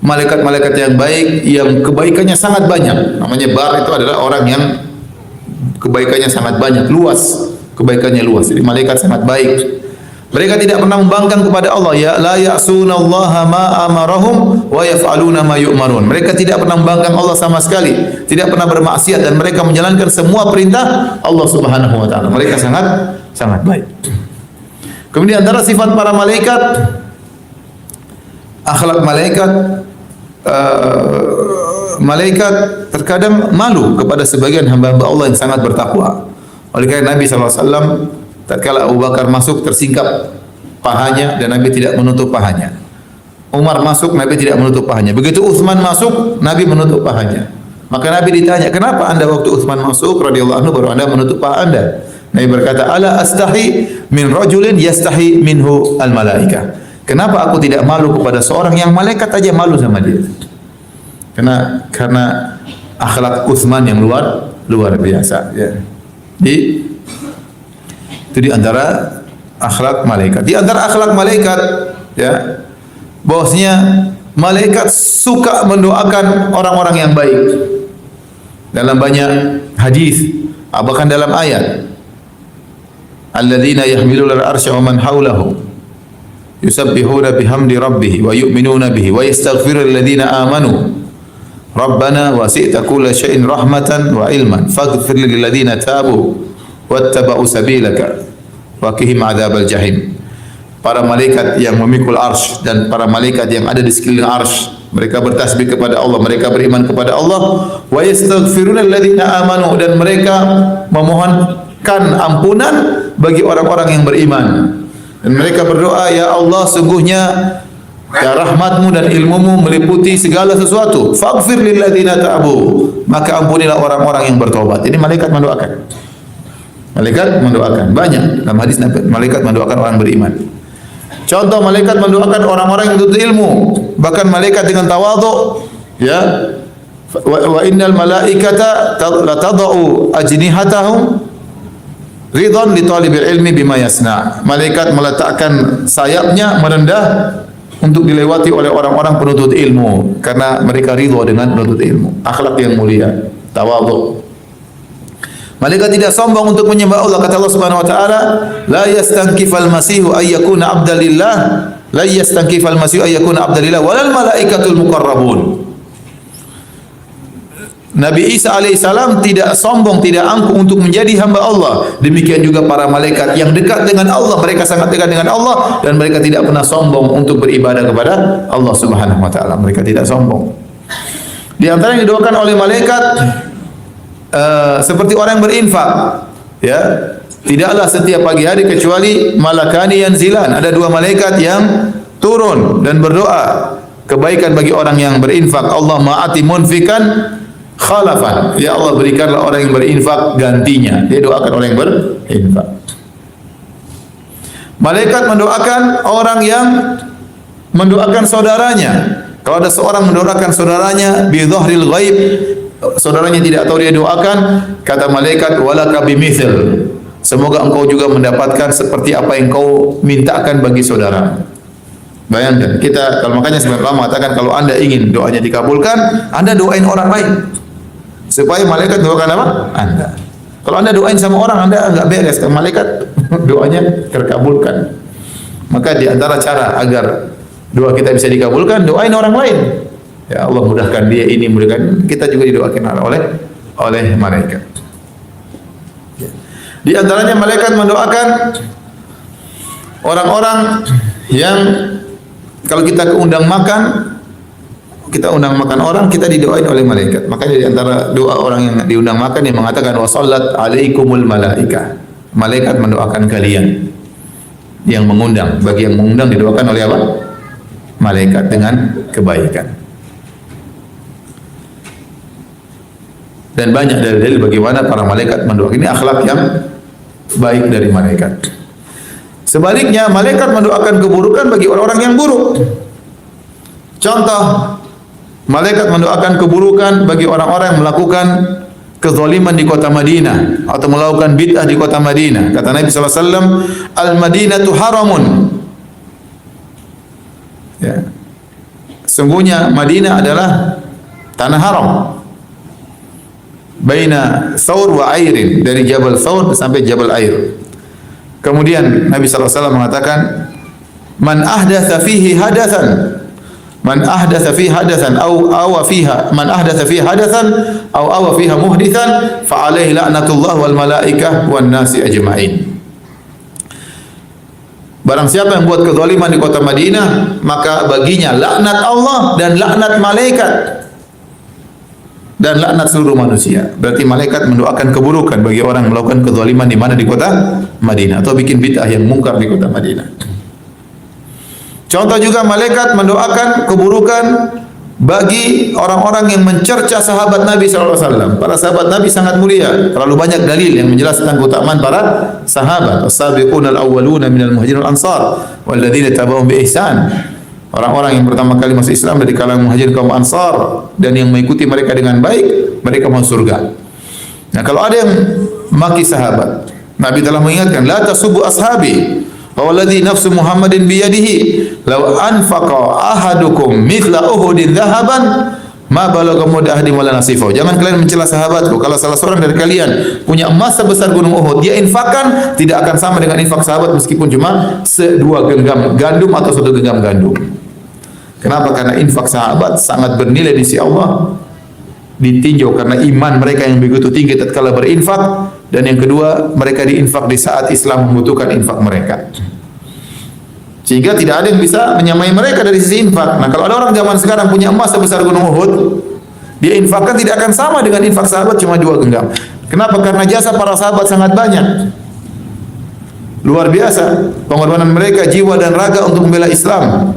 Speaker 1: malaikat-malaikat yang baik yang kebaikannya sangat banyak. Namanya bar itu adalah orang yang kebaikannya sangat banyak, luas, kebaikannya luas. Jadi malaikat sangat baik. Mereka tidak pernah membangkang kepada Allah, ya la ya'sunallaha ma amarahum wa yaf'aluna ma yu'marun. Mereka tidak pernah membangkang Allah sama sekali, tidak pernah bermaksiat, dan mereka menjalankan semua perintah Allah Subhanahu wa taala. Mereka sangat baik. Kemudian antara sifat para malaikat, akhlak malaikat, malaikat terkadang malu kepada sebagian hamba-hamba Allah yang sangat bertakwa. Oleh karena Nabi SAW tatkala Abu Bakar masuk tersingkap pahanya dan Nabi tidak menutup pahanya. Umar masuk, Nabi tidak menutup pahanya. Begitu Utsman masuk, Nabi menutup pahanya. Maka Nabi ditanya, kenapa anda waktu Utsman masuk radhiyallahu anhu baru anda menutup paha anda? Nabi berkata, ala astahi min rajulin yastahi minhu al malaika. Kenapa aku tidak malu kepada seorang yang malaikat aja malu sama dia? Karena akhlak Utsman yang luar biasa. Ya. Itu di antara akhlak malaikat. Di antara akhlak malaikat, ya, bahwasanya malaikat suka mendoakan orang-orang yang baik. Dalam banyak hadis, bahkan dalam ayat, alladzina yahmiluna al-arsya wa man hawlahu yusabbihuna bihamdi rabbih wa yu'minuna bihi wa yastaghfiruna lilladzina amanu rabbana wasi'ta kulla syai'in rahmatan wa ilman faghfir lil ladzina tabu wattaba'u sabilaka wa qihim adzabal jahim. Para malaikat yang memikul arsy dan para malaikat yang ada di sekeliling arsy, mereka bertasbih kepada Allah, mereka beriman kepada Allah, wa yastaghfiruna lilladzina amanu, dan mereka memohonkan ampunan bagi orang-orang yang beriman. Dan mereka berdoa, ya Allah, sungguhnya ya rahmatmu dan ilmumu meliputi segala sesuatu. Faghfir lilladzina tabu, maka ampunilah orang-orang yang bertobat. Ini malaikat mendoakan. Malaikat mendoakan. Banyak dalam hadis malaikat mendoakan orang beriman. Contoh, malaikat mendoakan orang-orang yang menuntut ilmu. Bahkan malaikat dengan tawadhu, ya, wa innal malaikata la tadau ajnihatahum ridhan li talibil ilmi bima yasna. Malaikat meletakkan sayapnya merendah untuk dilewati oleh orang-orang penuntut ilmu karena mereka ridha dengan penuntut ilmu. Akhlak yang mulia, tawadhu. Malaikat tidak sombong untuk menyembah Allah. Kata Allah Subhanahu wa taala, la yastankifal masihu ay yakuna abdalillah, la yastankifal masihu ay yakuna abdalillah walal malaikatul muqarrabun. Nabi Isa alaihissalam tidak sombong, tidak angkuh untuk menjadi hamba Allah. Demikian juga para malaikat yang dekat dengan Allah, mereka sangat dekat dengan Allah dan mereka tidak pernah sombong untuk beribadah kepada Allah Subhanahu wa taala. Mereka tidak sombong. Di antara yang didoakan oleh malaikat seperti orang yang berinfak, ya, tidaklah setiap pagi hari kecuali malakani yanzilan, ada dua malaikat yang turun dan berdoa kebaikan bagi orang yang berinfak. Allah ma'ati munfikan khalafan, ya Allah berikanlah orang yang berinfak gantinya. Dia doakan orang yang berinfak. Malaikat mendoakan orang yang mendoakan saudaranya. Kalau ada seorang mendoakan saudaranya bi dhahril ghaib, saudaranya tidak tahu dia doakan, kata malaikat walaka bimithil, semoga engkau juga mendapatkan seperti apa yang kau mintakan bagi saudara. Bayangkan kita, kalau makanya sebenarnya ulama mengatakan kalau anda ingin doanya dikabulkan, anda doain orang lain supaya malaikat doakan apa? Anda. Kalau anda doain sama orang, anda enggak beres, malaikat doanya terkabulkan. Maka di antara cara agar doa kita bisa dikabulkan, doain orang lain. Ya Allah mudahkan dia ini, mudahkan kita juga didoakan oleh malaikat. Di antaranya malaikat mendoakan orang-orang yang kalau kita undang makan, kita undang makan orang, kita didoain oleh malaikat. Makanya di antara doa orang yang diundang makan yang mengatakan wa sallat alaikumul malaika. Malaikat mendoakan kalian yang mengundang. Bagi yang mengundang didoakan oleh apa? Malaikat dengan kebaikan. Dan banyak dalil bagaimana para malaikat mendoakan. Ini akhlak yang baik dari malaikat. Sebaliknya, malaikat mendoakan keburukan bagi orang-orang yang buruk. Contoh, malaikat mendoakan keburukan bagi orang-orang yang melakukan kezaliman di kota Madinah atau melakukan bid'ah di kota Madinah. Kata Nabi SAW, Al-Madinatu haramun. Ya. Sungguhnya Madinah adalah tanah haram. Baina Thawr wa Airin, dari Jabal Thawr sampai Jabal Air. Kemudian Nabi SAW mengatakan, man ahdatha fihi hadathan, man ahdatha fihi hadathan aw awa fiha, man ahdatha fihi hadathan aw awa fiha muhdithan fa alaihi la'natullah wal malaikah wan nasi ajma'in. Barang siapa yang buat kezaliman di kota Madinah, maka baginya laknat Allah dan laknat malaikat. dan laknat seluruh manusia. Berarti malaikat mendoakan keburukan bagi orang yang melakukan kezaliman di mana, di kota Madinah, atau bikin bid'ah yang mungkar di kota Madinah. Contoh juga malaikat mendoakan keburukan bagi orang-orang yang mencerca sahabat Nabi SAW. Para sahabat Nabi sangat mulia. Terlalu banyak dalil yang menjelaskan keutamaan para sahabat. As-sabiquna al-awwaluna minal muhajirin wal ansar walladzina tabauhum bi ihsan. Orang-orang yang pertama kali masuk Islam dari kalangan muhajirin kaum ansar dan yang mengikuti mereka dengan baik, mereka masuk surga. Nah, kalau ada yang maki sahabat, Nabi telah mengingatkan, la tasubbu ashabi. Walladzi nafsu Muhammadin biyadihi law anfaqa ahadukum mithla Uhudin dhahaban ma balagha mudda ahadin wala nasifa. Jangan kalian mencela sahabatku. Kalau salah seorang dari kalian punya emas sebesar gunung Uhud, dia infakkan, tidak akan sama dengan infak sahabat meskipun cuma sedua genggam gandum atau satu genggam gandum. Kenapa? Karena infak sahabat sangat bernilai di sisi Allah, ditinjau karena iman mereka yang begitu tinggi tatkala berinfak, dan yang kedua mereka diinfak di saat Islam membutuhkan infak mereka, sehingga tidak ada yang bisa menyamai mereka dari sisi infak. Nah, kalau ada orang zaman sekarang punya emas sebesar gunung Uhud, dia infakkan tidak akan sama dengan infak sahabat cuma 2 genggam. Kenapa? Karena jasa para sahabat sangat banyak, luar biasa pengorbanan mereka jiwa dan raga untuk membela Islam.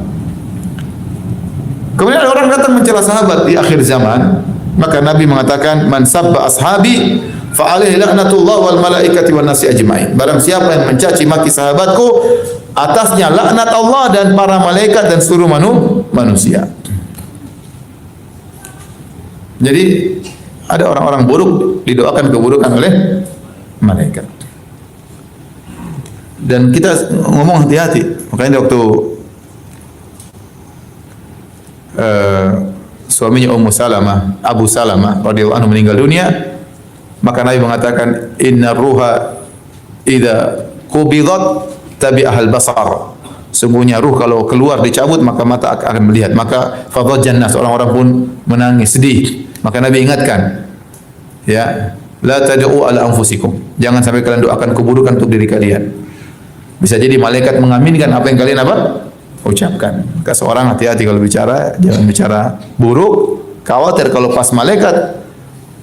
Speaker 1: Kemudian ada orang datang mencela sahabat di akhir zaman, maka Nabi mengatakan, man sabba ashabi fa alaihi laknatullah wal malaikati wan nasi ajmain. Barang siapa yang mencaci maki sahabatku, atasnya laknat Allah dan para malaikat dan seluruh manusia. Jadi ada orang-orang buruk didoakan keburukan oleh malaikat. Dan kita ngomong hati-hati. Makanya waktu suaminya Ummu Salamah, Abu Salamah radhiyallahu anhu meninggal dunia, maka Nabi mengatakan, inna ruha idza qubidat tabi'ahal basar. Sungguhnya ruh kalau keluar dicabut maka mata akan melihat. Maka fadhajjan nas, orang-orang pun menangis sedih. Maka Nabi ingatkan, ya, la tad'u ala anfusikum. Jangan sampai kalian doakan keburukan untuk diri kalian. Bisa jadi malaikat mengaminkan apa yang kalian ucapkan. Maka seorang hati-hati kalau bicara, jangan bicara buruk. Khawatir kalau pas malaikat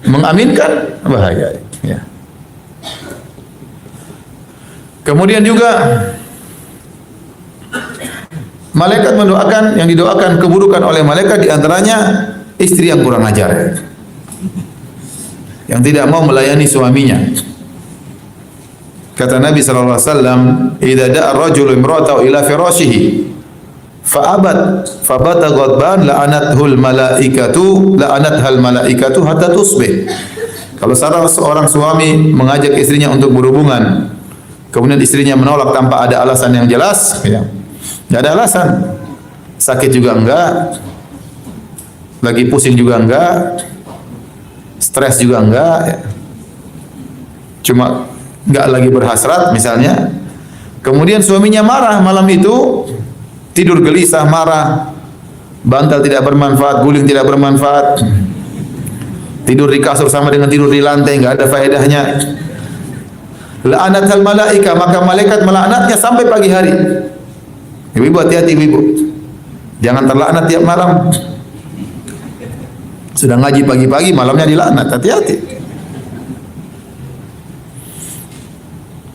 Speaker 1: mengaminkan, bahaya. Ya. Kemudian juga malaikat mendoakan, yang didoakan keburukan oleh malaikat diantaranya istri yang kurang ajar, yang tidak mau melayani suaminya. Kata Nabi sallallahu alaihi wasallam, "Idza da'a ar-rajulu imra'atahu ila firashihi fa'abat fabata ghadban la'anathul malaikatu hatta tusbih." Kalau seorang suami mengajak istrinya untuk berhubungan, kemudian istrinya menolak tanpa ada alasan yang jelas, ya. Tidak ada alasan. Sakit juga enggak, lagi pusing juga enggak, stres juga enggak, ya. Cuma enggak lagi berhasrat misalnya. Kemudian suaminya marah malam itu, tidur gelisah, marah, bantal tidak bermanfaat, guling tidak bermanfaat, tidur di kasur sama dengan tidur di lantai, enggak ada faedahnya. La'anatul malaika, maka malaikat melaknatnya sampai pagi hari. Ibu-ibu hati-hati, ibu-ibu. Jangan terlaknat tiap malam. Sudah ngaji pagi-pagi, malamnya dilaknat, hati-hati.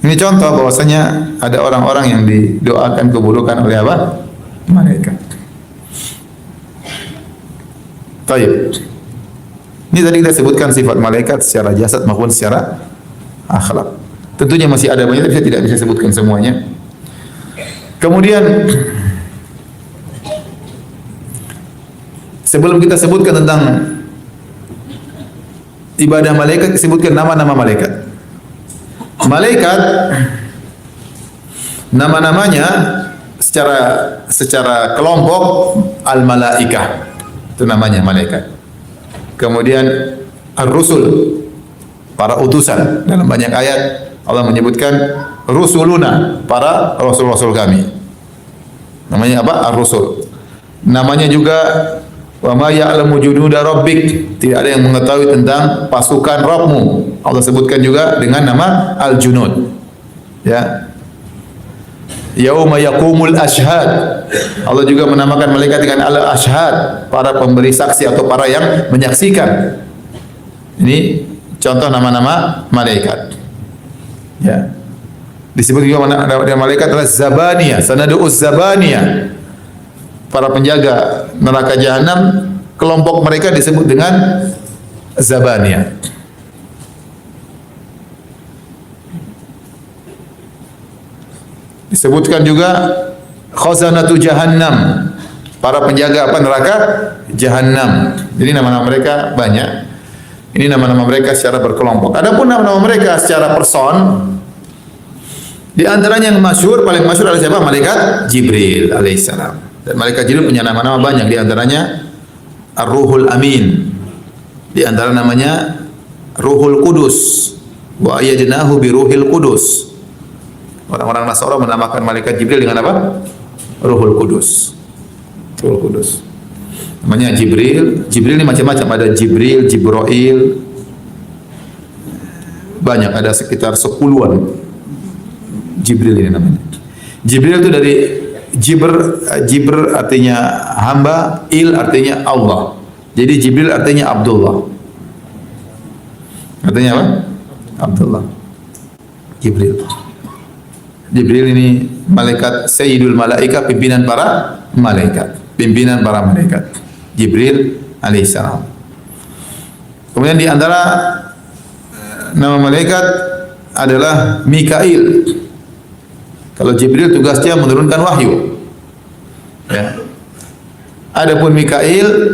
Speaker 1: Ini contoh bahwasanya ada orang-orang yang didoakan keburukan oleh apa? Malaikat. Baik. Ini tadi kita sebutkan sifat malaikat secara jasad maupun secara akhlak. Tentunya masih ada banyak, tapi saya tidak bisa sebutkan semuanya. Kemudian sebelum kita sebutkan tentang ibadah malaikat, sebutkan nama-nama malaikat. Malaikat nama-namanya secara kelompok al-malaikah, itu namanya malaikat. Kemudian ar-rusul, para utusan. Dalam banyak ayat Allah menyebutkan rusuluna, para rasul-rasul kami. Namanya apa? Ar-rusul. Namanya juga wa ma ya'lamu junuda rabbik, tidak ada yang mengetahui tentang pasukan Rabbmu. Allah sebutkan juga dengan nama al-junud. Ya. Yauma yaqumul ashhad. Allah juga menamakan malaikat dengan al-ashhad, para pemberi saksi atau para yang menyaksikan. Ini contoh nama-nama malaikat. Ya. Disebut juga nama malaikat adalah Zabaniyah, sanadu'uz Zabaniyah. Para penjaga neraka jahanam, kelompok mereka disebut dengan Zabaniyah. Disebutkan juga khazanatu jahannam, para penjaga apa neraka jahanam. Jadi nama-nama mereka banyak. Ini nama-nama mereka secara berkelompok. Adapun nama-nama mereka secara person, di antaranya yang masyhur, paling masyhur adalah siapa? Malaikat Jibril alaihissalam. Dan malaikat Jibril punya nama-nama banyak, di antaranya Ar-Ruhul Amin. Di antara namanya Ruhul Kudus. Wa ayyadnahu bi Ruhil Kudus. Orang-orang Nasara menamakan malaikat Jibril dengan apa? Ruhul Kudus. Ruhul Kudus. Namanya Jibril. Jibril ini macam-macam, ada Jibril, Jibrail. Banyak, ada sekitar 10-an. Jibril ini namanya. Jibril itu dari Jibr artinya hamba, il artinya Allah. Jadi Jibril artinya Abdullah. Artinya apa? Abdullah. Jibril. Jibril ini malaikat Sayyidul Malaika, pimpinan para malaikat. Pimpinan para malaikat. Jibril alaihissalam. Kemudian di antara nama malaikat adalah Mikail. Kalau Jibril tugasnya menurunkan wahyu. Ya. Adapun Mikail,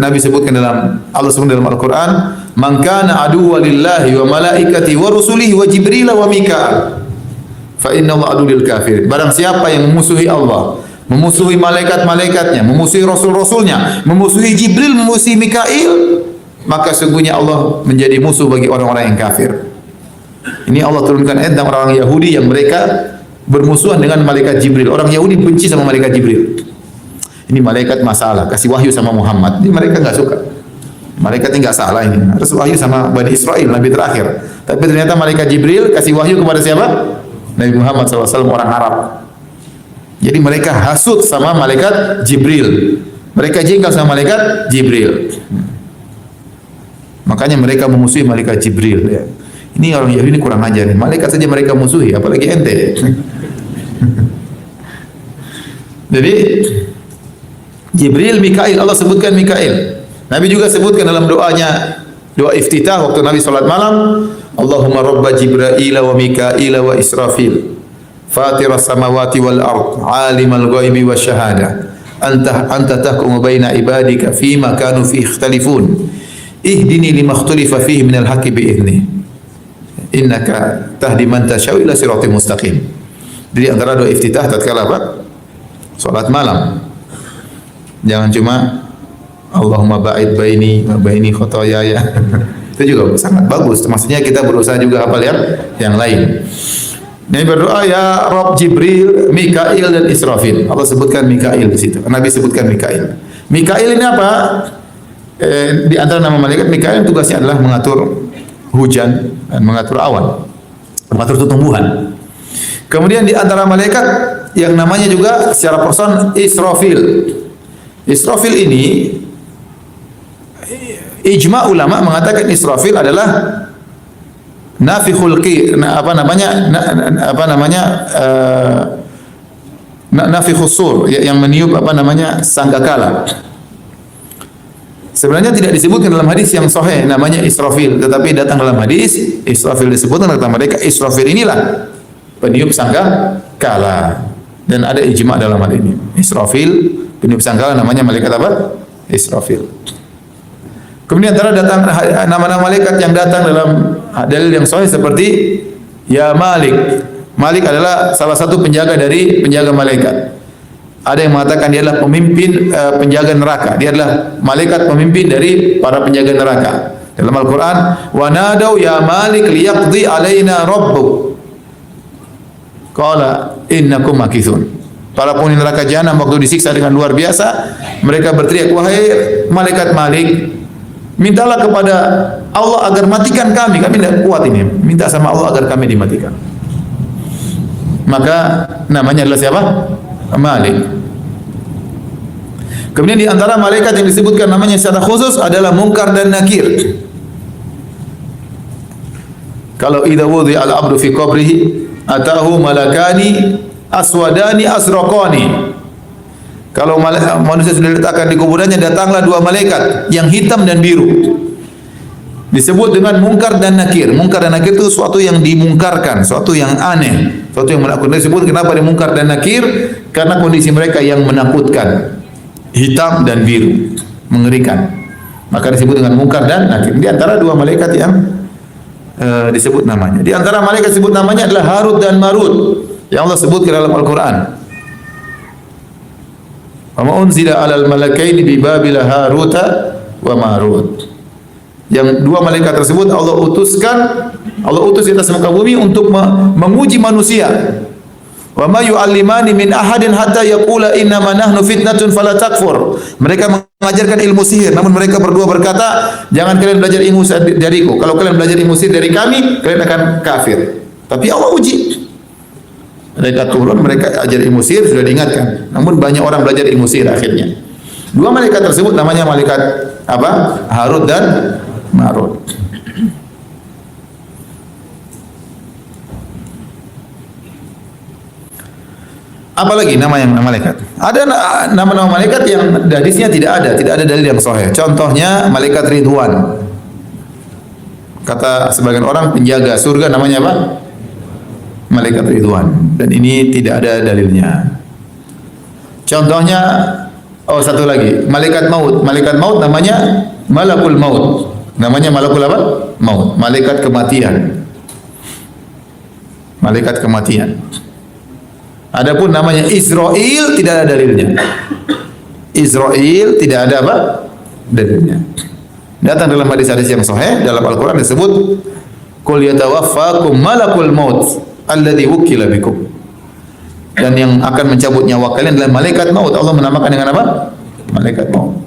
Speaker 1: Nabi sebutkan dalam Al-Qur'an, "Man kana aduwwan lillahi wa malaikati wa rusulihi wa Jibril wa Mikail, fa inna Allah adul kafir." Barang siapa yang memusuhi Allah, memusuhi malaikat-malaikatnya, memusuhi rasul-rasulnya, memusuhi Jibril, memusuhi Mikail, maka sungguhnya Allah menjadi musuh bagi orang-orang yang kafir. Ini Allah turunkan ayat tentang orang Yahudi yang mereka bermusuhan dengan malaikat Jibril. Orang Yahudi benci sama malaikat Jibril. Ini malaikat masalah, kasih wahyu sama Muhammad. Ini mereka enggak suka. Malaikat ini enggak salah ini. Harus wahyu sama Bani Israel, Nabi terakhir. Tapi ternyata malaikat Jibril kasih wahyu kepada siapa? Nabi Muhammad SAW, orang Arab. Jadi mereka hasut sama malaikat Jibril. Mereka jengkel sama malaikat Jibril. Makanya mereka memusuhi malaikat Jibril. Ya. Ini orang Yahudi ini kurang ajar nih. Malaikat saja mereka musuhi, apalagi ente. Jadi Jibril, Mikail, Allah sebutkan Mikail. Nabi juga sebutkan dalam doanya, doa iftitah waktu Nabi salat malam, Allahumma rabba Jibril wa Mikail wa Israfil, fatir as-samawati wal ard, alimal ghaibi wasyahada, anta tahkumu baina ibadika fima kanu fi ikhtalifun, ihdini lima ikhtalifa fihi minal haqqi bi idzni, innaka tahdi man tasya ila siratal mustaqim. Jadi antara doa iftitah tatkala apa? Salat malam. Jangan cuma Allahumma ba'id baini wa baini khotoyaya. Itu juga sangat bagus. Maksudnya kita berusaha juga hafal yang lain. Nabi berdoa, ya Rabb Jibril, Mikail dan Israfil. Allah sebutkan Mikail di situ. Nabi sebutkan Mikail. Mikail ini apa? Di antara nama malaikat, Mikail tugasnya adalah mengatur hujan dan mengatur awan, mengatur tumbuhan. Kemudian di antara malaikat yang namanya juga secara person Israfil. Israfil ini ijma ulama mengatakan Israfil adalah nafikhul nafikhus sur, yang meniup sangkakala. Sebenarnya tidak disebutkan dalam hadis yang sahih namanya Israfil, tetapi datang dalam hadis Israfil disebutkan kata mereka Israfil inilah peniup sangkakala, dan ada ijma dalam hal ini. Israfil peniup sangkakala namanya malaikat apa? Israfil. Kemudian antara datang nama-nama malaikat yang datang dalam dalil yang sahih seperti ya Malik. Malik adalah salah satu penjaga dari penjaga malaikat. Ada yang mengatakan dia adalah pemimpin penjaga neraka. Dia adalah malaikat pemimpin dari para penjaga neraka. Dalam Al-Qur'an, wa nadau ya Malik liyaqdi alaina rabbuk. Qala innakum makithun. Para penghuni neraka jahanam waktu disiksa dengan luar biasa, mereka berteriak, wahai malaikat Malik, mintalah kepada Allah agar matikan kami tidak kuat ini. Minta sama Allah agar kami dimatikan. Maka namanya adalah siapa? Malik. Kemudian di antara malaikat yang disebutkan namanya secara khusus adalah Munkar dan Nakir. Kalau idza wudhi'a al-'abdu fi qabrihi atahu malakani aswadani asraqani. Kalau manusia sudah diletakkan di kuburannya, datanglah dua malaikat yang hitam dan biru. Disebut dengan Munkar dan Nakir. Munkar dan Nakir itu suatu yang dimungkarkan, suatu yang aneh, suatu yang menakutkan. Disebut kenapa di Munkar dan Nakir? Karena kondisi mereka yang menakutkan, hitam dan biru, mengerikan. Maka disebut dengan Munkar dan Nakir. Di antara dua malaikat yang disebut namanya. Di antara malaikat disebut namanya adalah Harut dan Marut yang Allah sebut ke dalam Al-Quran. Wa ma unzila 'alal malakaini bi Babila Haruta wa Marut. Yang dua malaikat tersebut Allah utus di atas muka bumi untuk menguji manusia. Wa ma yu'allimani min ahadin hatta yaqula innama nahnu fitnatun fala takfur. Mereka mengajarkan ilmu sihir, namun mereka berdua berkata, jangan kalian belajar ilmu dariku. Kalau kalian belajar ilmu sihir dari kami, kalian akan kafir. Tapi Allah uji. Malaikat turun, mereka ajar ilmu sihir, sudah diingatkan. Namun banyak orang belajar ilmu sihir akhirnya. Dua malaikat tersebut namanya malaikat apa? Harut dan Marut. Apalagi nama yang malaikat? Ada nama-nama malaikat yang hadisnya tidak ada dalil yang sahih. Contohnya malaikat Ridwan. Kata sebagian orang penjaga surga namanya apa? Malaikat Ridwan, dan ini tidak ada dalilnya. Contohnya, satu lagi, malaikat maut. Malaikat maut namanya Malakul Maut. Namanya Malakul apa? Maut. Malaikat kematian. Malaikat kematian. Adapun namanya Israel tidak ada dalilnya. Israel tidak ada apa? Dalilnya. Datang dalam hadis-hadis yang sahih dalam Al-Quran disebut Qul yatawaffakum malakul maut alladzi wukila bikum. Dan yang akan mencabut nyawa kalian adalah malaikat maut. Allah menamakan dengan apa? Malaikat maut.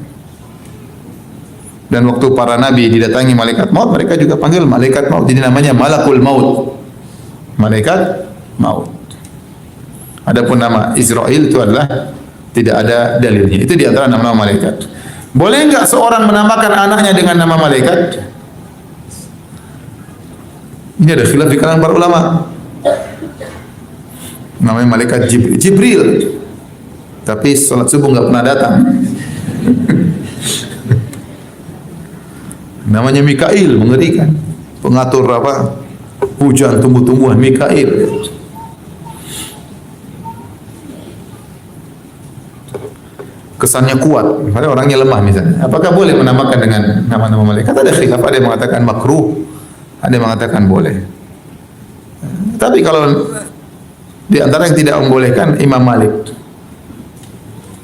Speaker 1: Dan waktu para nabi didatangi malaikat maut, mereka juga panggil malaikat maut. Jadi namanya malakul maut. Malaikat maut. Adapun nama Israel itu adalah tidak ada dalilnya. Itu di antara nama-nama malaikat. Boleh enggak seorang menamakan anaknya dengan nama malaikat? Ini ada khilaf di kalangan para ulama. Namanya malaikat Jibril. Tapi salat subuh enggak pernah datang. Namanya Mikail, mengerikan. Pengatur apa? Hujan tumbuh-tumbuhan, Mikail. Kesannya kuat, padahal orangnya lemah misalnya. Apakah boleh menamakan dengan nama-nama malaikat? Ada khilaf, ada yang mengatakan makruh, ada yang mengatakan boleh. Tapi kalau di antara yang tidak membolehkan Imam Malik.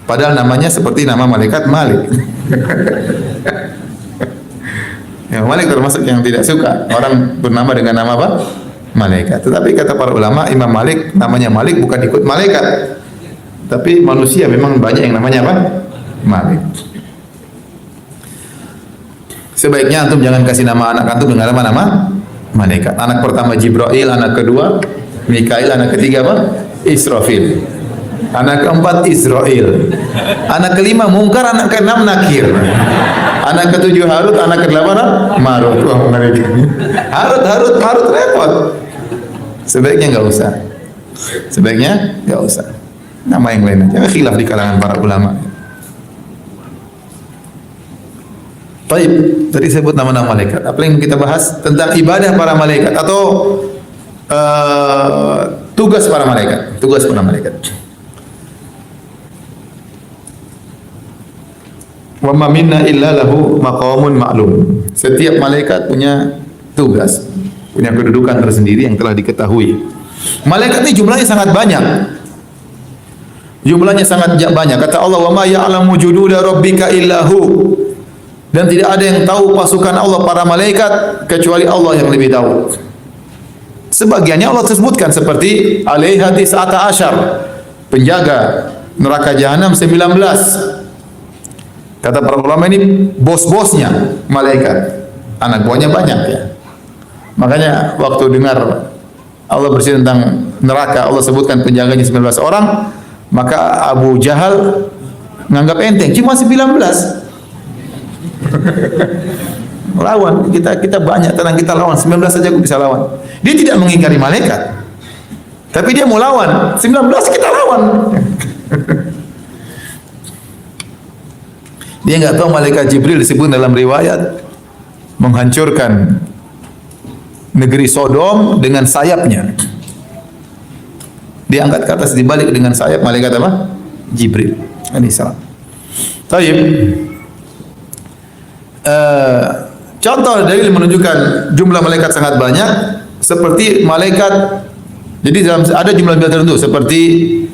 Speaker 1: Padahal namanya seperti nama malaikat Malik. Imam Malik termasuk yang tidak suka orang bernama dengan nama apa? Malaikat. Tetapi kata para ulama, Imam Malik namanya Malik bukan ikut malaikat. Tapi manusia memang banyak yang namanya apa? Malik. Sebaiknya antum jangan kasih nama anak antum dengan nama malaikat. Anak pertama Jibril, anak kedua Mikail, anak ketiga apa? Israfil. Anak keempat Israel. Anak kelima Munkar, anak keenam Nakir. Anak ketujuh Harut, anak kedelapan Marut. Wah, Harut repot. Sebaiknya enggak usah. Sebaiknya enggak usah. Nama yang lain aja. Khilaf di kalangan para ulama. Baik, tadi sebut nama-nama malaikat. Apa yang kita bahas tentang ibadah para malaikat atau tugas para malaikat. Tugas para malaikat. Wa ma minna illa lahu maqamun ma'lum. Setiap malaikat punya tugas, punya kedudukan tersendiri yang telah diketahui. Malaikat ini jumlahnya sangat banyak. Jumlahnya sangat banyak. Kata Allah, "Wa ma ya'lamu jududa rabbika illahu." Dan tidak ada yang tahu pasukan Allah para malaikat kecuali Allah yang lebih tahu. Sebagiannya Allah sebutkan seperti alaiha tis'ata asyar, penjaga neraka jahanam 19. Kata para ulama ini bos-bosnya malaikat. Anak buahnya banyak ya. Makanya waktu dengar Allah bercerita tentang neraka, Allah sebutkan penjaganya 19 orang, maka Abu Jahal nganggap enteng, cuma 19. Lawan kita banyak, tenang, kita lawan 19 saja aku bisa lawan. Dia tidak mengingkari malaikat, tapi dia mau lawan 19, kita lawan. Dia nggak tahu malaikat Jibril disebut dalam riwayat menghancurkan negeri Sodom dengan sayapnya. Dia angkat ke atas, dibalik dengan sayap malaikat apa? Jibril alaihi salam. Taib. Contoh dalil menunjukkan jumlah malaikat sangat banyak seperti malaikat. Jadi dalam ada jumlah tertentu seperti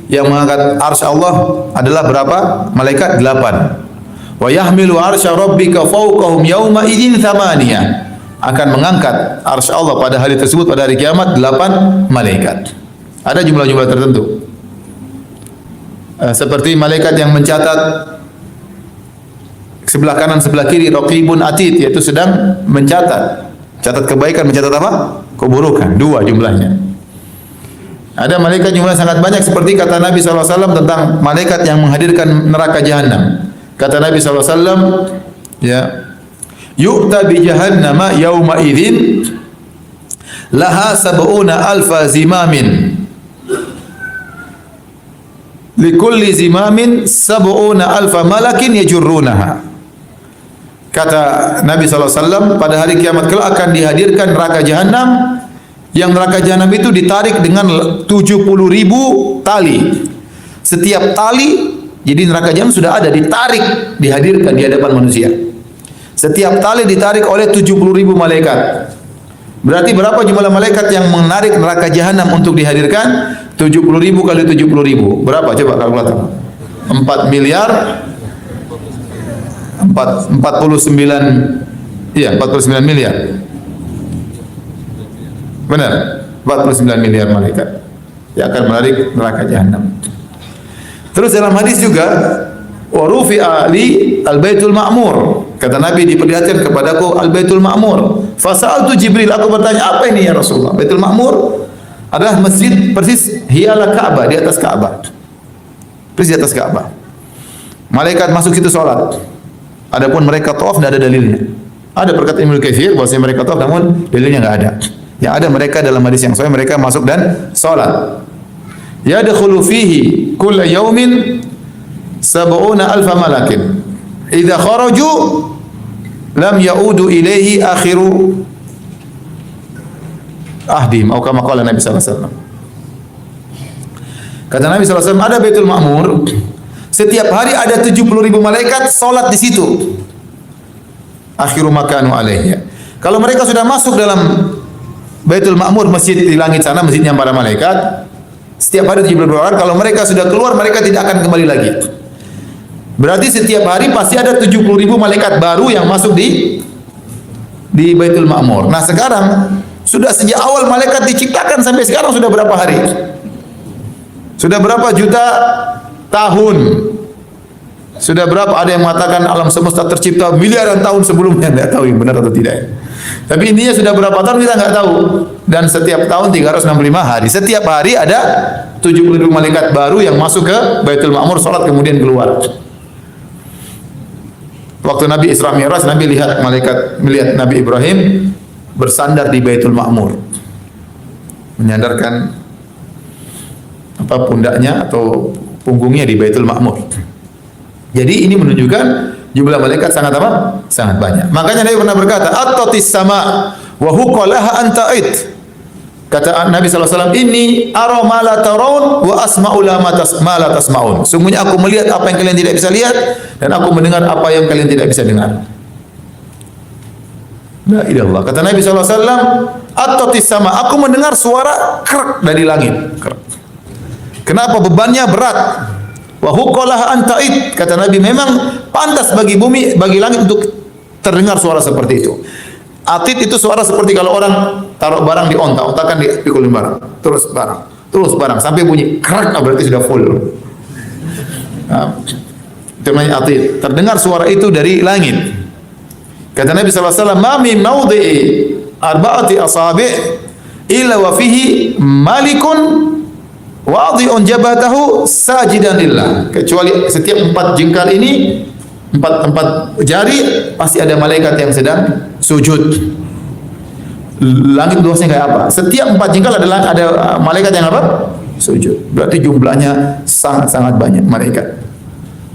Speaker 1: yang mengangkat arsy Allah adalah berapa? Malaikat 8. Wa yahmilu arsya rabbika fawqahum yawma idzin thamaniyah. Akan mengangkat arsy Allah pada hari tersebut, pada hari kiamat 8 malaikat. Ada jumlah-jumlah tertentu. Seperti malaikat yang mencatat sebelah kanan sebelah kiri, raqibun atid, yaitu sedang mencatat, catat kebaikan, mencatat apa? Keburukan. 2 jumlahnya. Ada malaikat jumlahnya sangat banyak seperti kata Nabi SAW tentang malaikat yang menghadirkan neraka jahanam. Kata Nabi SAW, ya, yu'ta bi jahannama yawma idzin laha sab'una alfa zimamin likulli zimamin sab'una alfa malakin yajurrunaha. Kata Nabi SAW, pada hari kiamat kelak akan dihadirkan neraka jahanam, yang neraka jahanam itu ditarik dengan 70.000 tali. Setiap tali, jadi neraka jahanam sudah ada, ditarik, dihadirkan di hadapan manusia. Setiap tali ditarik oleh 70.000 malaikat. Berarti berapa jumlah malaikat yang menarik neraka jahanam untuk dihadirkan? 70.000 kali 70.000. Berapa? Coba kalkulator. 4 miliar 49 miliar. Benar? 49 miliar malaikat yang akan menarik neraka jahanam. Terus dalam hadis juga, wa rufi'a li al-baitul ma'mur. Kata Nabi, diperlihatkan kepadaku al-baitul ma'mur. Fasa'altu Jibril, aku bertanya, apa ini ya Rasulullah? Baitul ma'mur adalah masjid persis hiala Ka'bah, di atas Ka'bah. Persis di atas Ka'bah. Malaikat masuk situ salat. Adapun mereka tawaf tidak ada dalilnya. Ada perkataan Ibnu Katsir bahwasanya mereka tawaf, namun dalilnya enggak ada. Yang ada mereka dalam hadis yang sahih mereka masuk dan salat. Yadkhulu fihi kulla yaumin 70,000 malakin. Idza kharaju lam yaudu ilaihi akhiru ahdim, atau kama qala Nabi sallallahu alaihi wasallam. Kata Nabi sallallahu alaihi wasallam, ada Baitul Ma'mur. Setiap hari ada 70.000 malaikat salat di situ. Akhiru makanu alaihi. Kalau mereka sudah masuk dalam Baitul Ma'mur, masjid di langit sana, masjidnya para malaikat, setiap hari 70.000 orang. Kalau mereka sudah keluar, mereka tidak akan kembali lagi. Berarti setiap hari pasti ada 70.000 malaikat baru yang masuk di Baitul Ma'mur. Nah sekarang sudah sejak awal malaikat diciptakan sampai sekarang sudah berapa hari? Sudah berapa juta tahun? Sudah berapa? Ada yang mengatakan alam semesta tercipta miliaran tahun sebelumnya, tidak tahu yang benar atau tidak. Tapi intinya sudah berapa tahun kita nggak tahu. Dan setiap tahun 365 hari. Setiap hari ada 70.000 malaikat baru yang masuk ke Baitul Ma'mur, salat kemudian keluar. Waktu Nabi Isra Mi'raj, Nabi melihat Nabi Ibrahim bersandar di Baitul Ma'mur, menyandarkan pundaknya atau punggungnya di Baitul Ma'mur. Jadi ini menunjukkan jumlah malaikat sangat apa? Sangat banyak. Makanya Nabi pernah berkata, "At-tatis sama wa huqalaha anta'id." Kata Nabi SAW, "Inni ara ma la tarawun wa asma'u ma la tasma'un." Sungguhnya aku melihat apa yang kalian tidak bisa lihat dan aku mendengar apa yang kalian tidak bisa dengar. La ilallah. Kata Nabi SAW, "At-tatis sama." Aku mendengar suara kerak dari langit. Kerak. Kenapa? Bebannya berat. Wa huqalaha anta'id. Kata Nabi, memang pantas bagi bumi, bagi langit untuk terdengar suara seperti itu. Atid itu suara seperti kalau orang taruh barang di onta, onta kan dipikulin barang, terus barang sampai bunyi kerak, berarti sudah full. Nah, itu namanya atid. Terdengar suara itu dari langit. Kata Nabi SAW, "Ma min mawdi'i arba'ati asabi' illa wa fihi malikun wadhi'un jabhatahu sajidan lillah. Kecuali setiap 4 jengkal ini, empat jari, pasti ada malaikat yang sedang sujud. Langit luasnya kayak apa? Setiap 4 jengkal ada malaikat yang apa? Sujud. Berarti jumlahnya sangat-sangat banyak malaikat.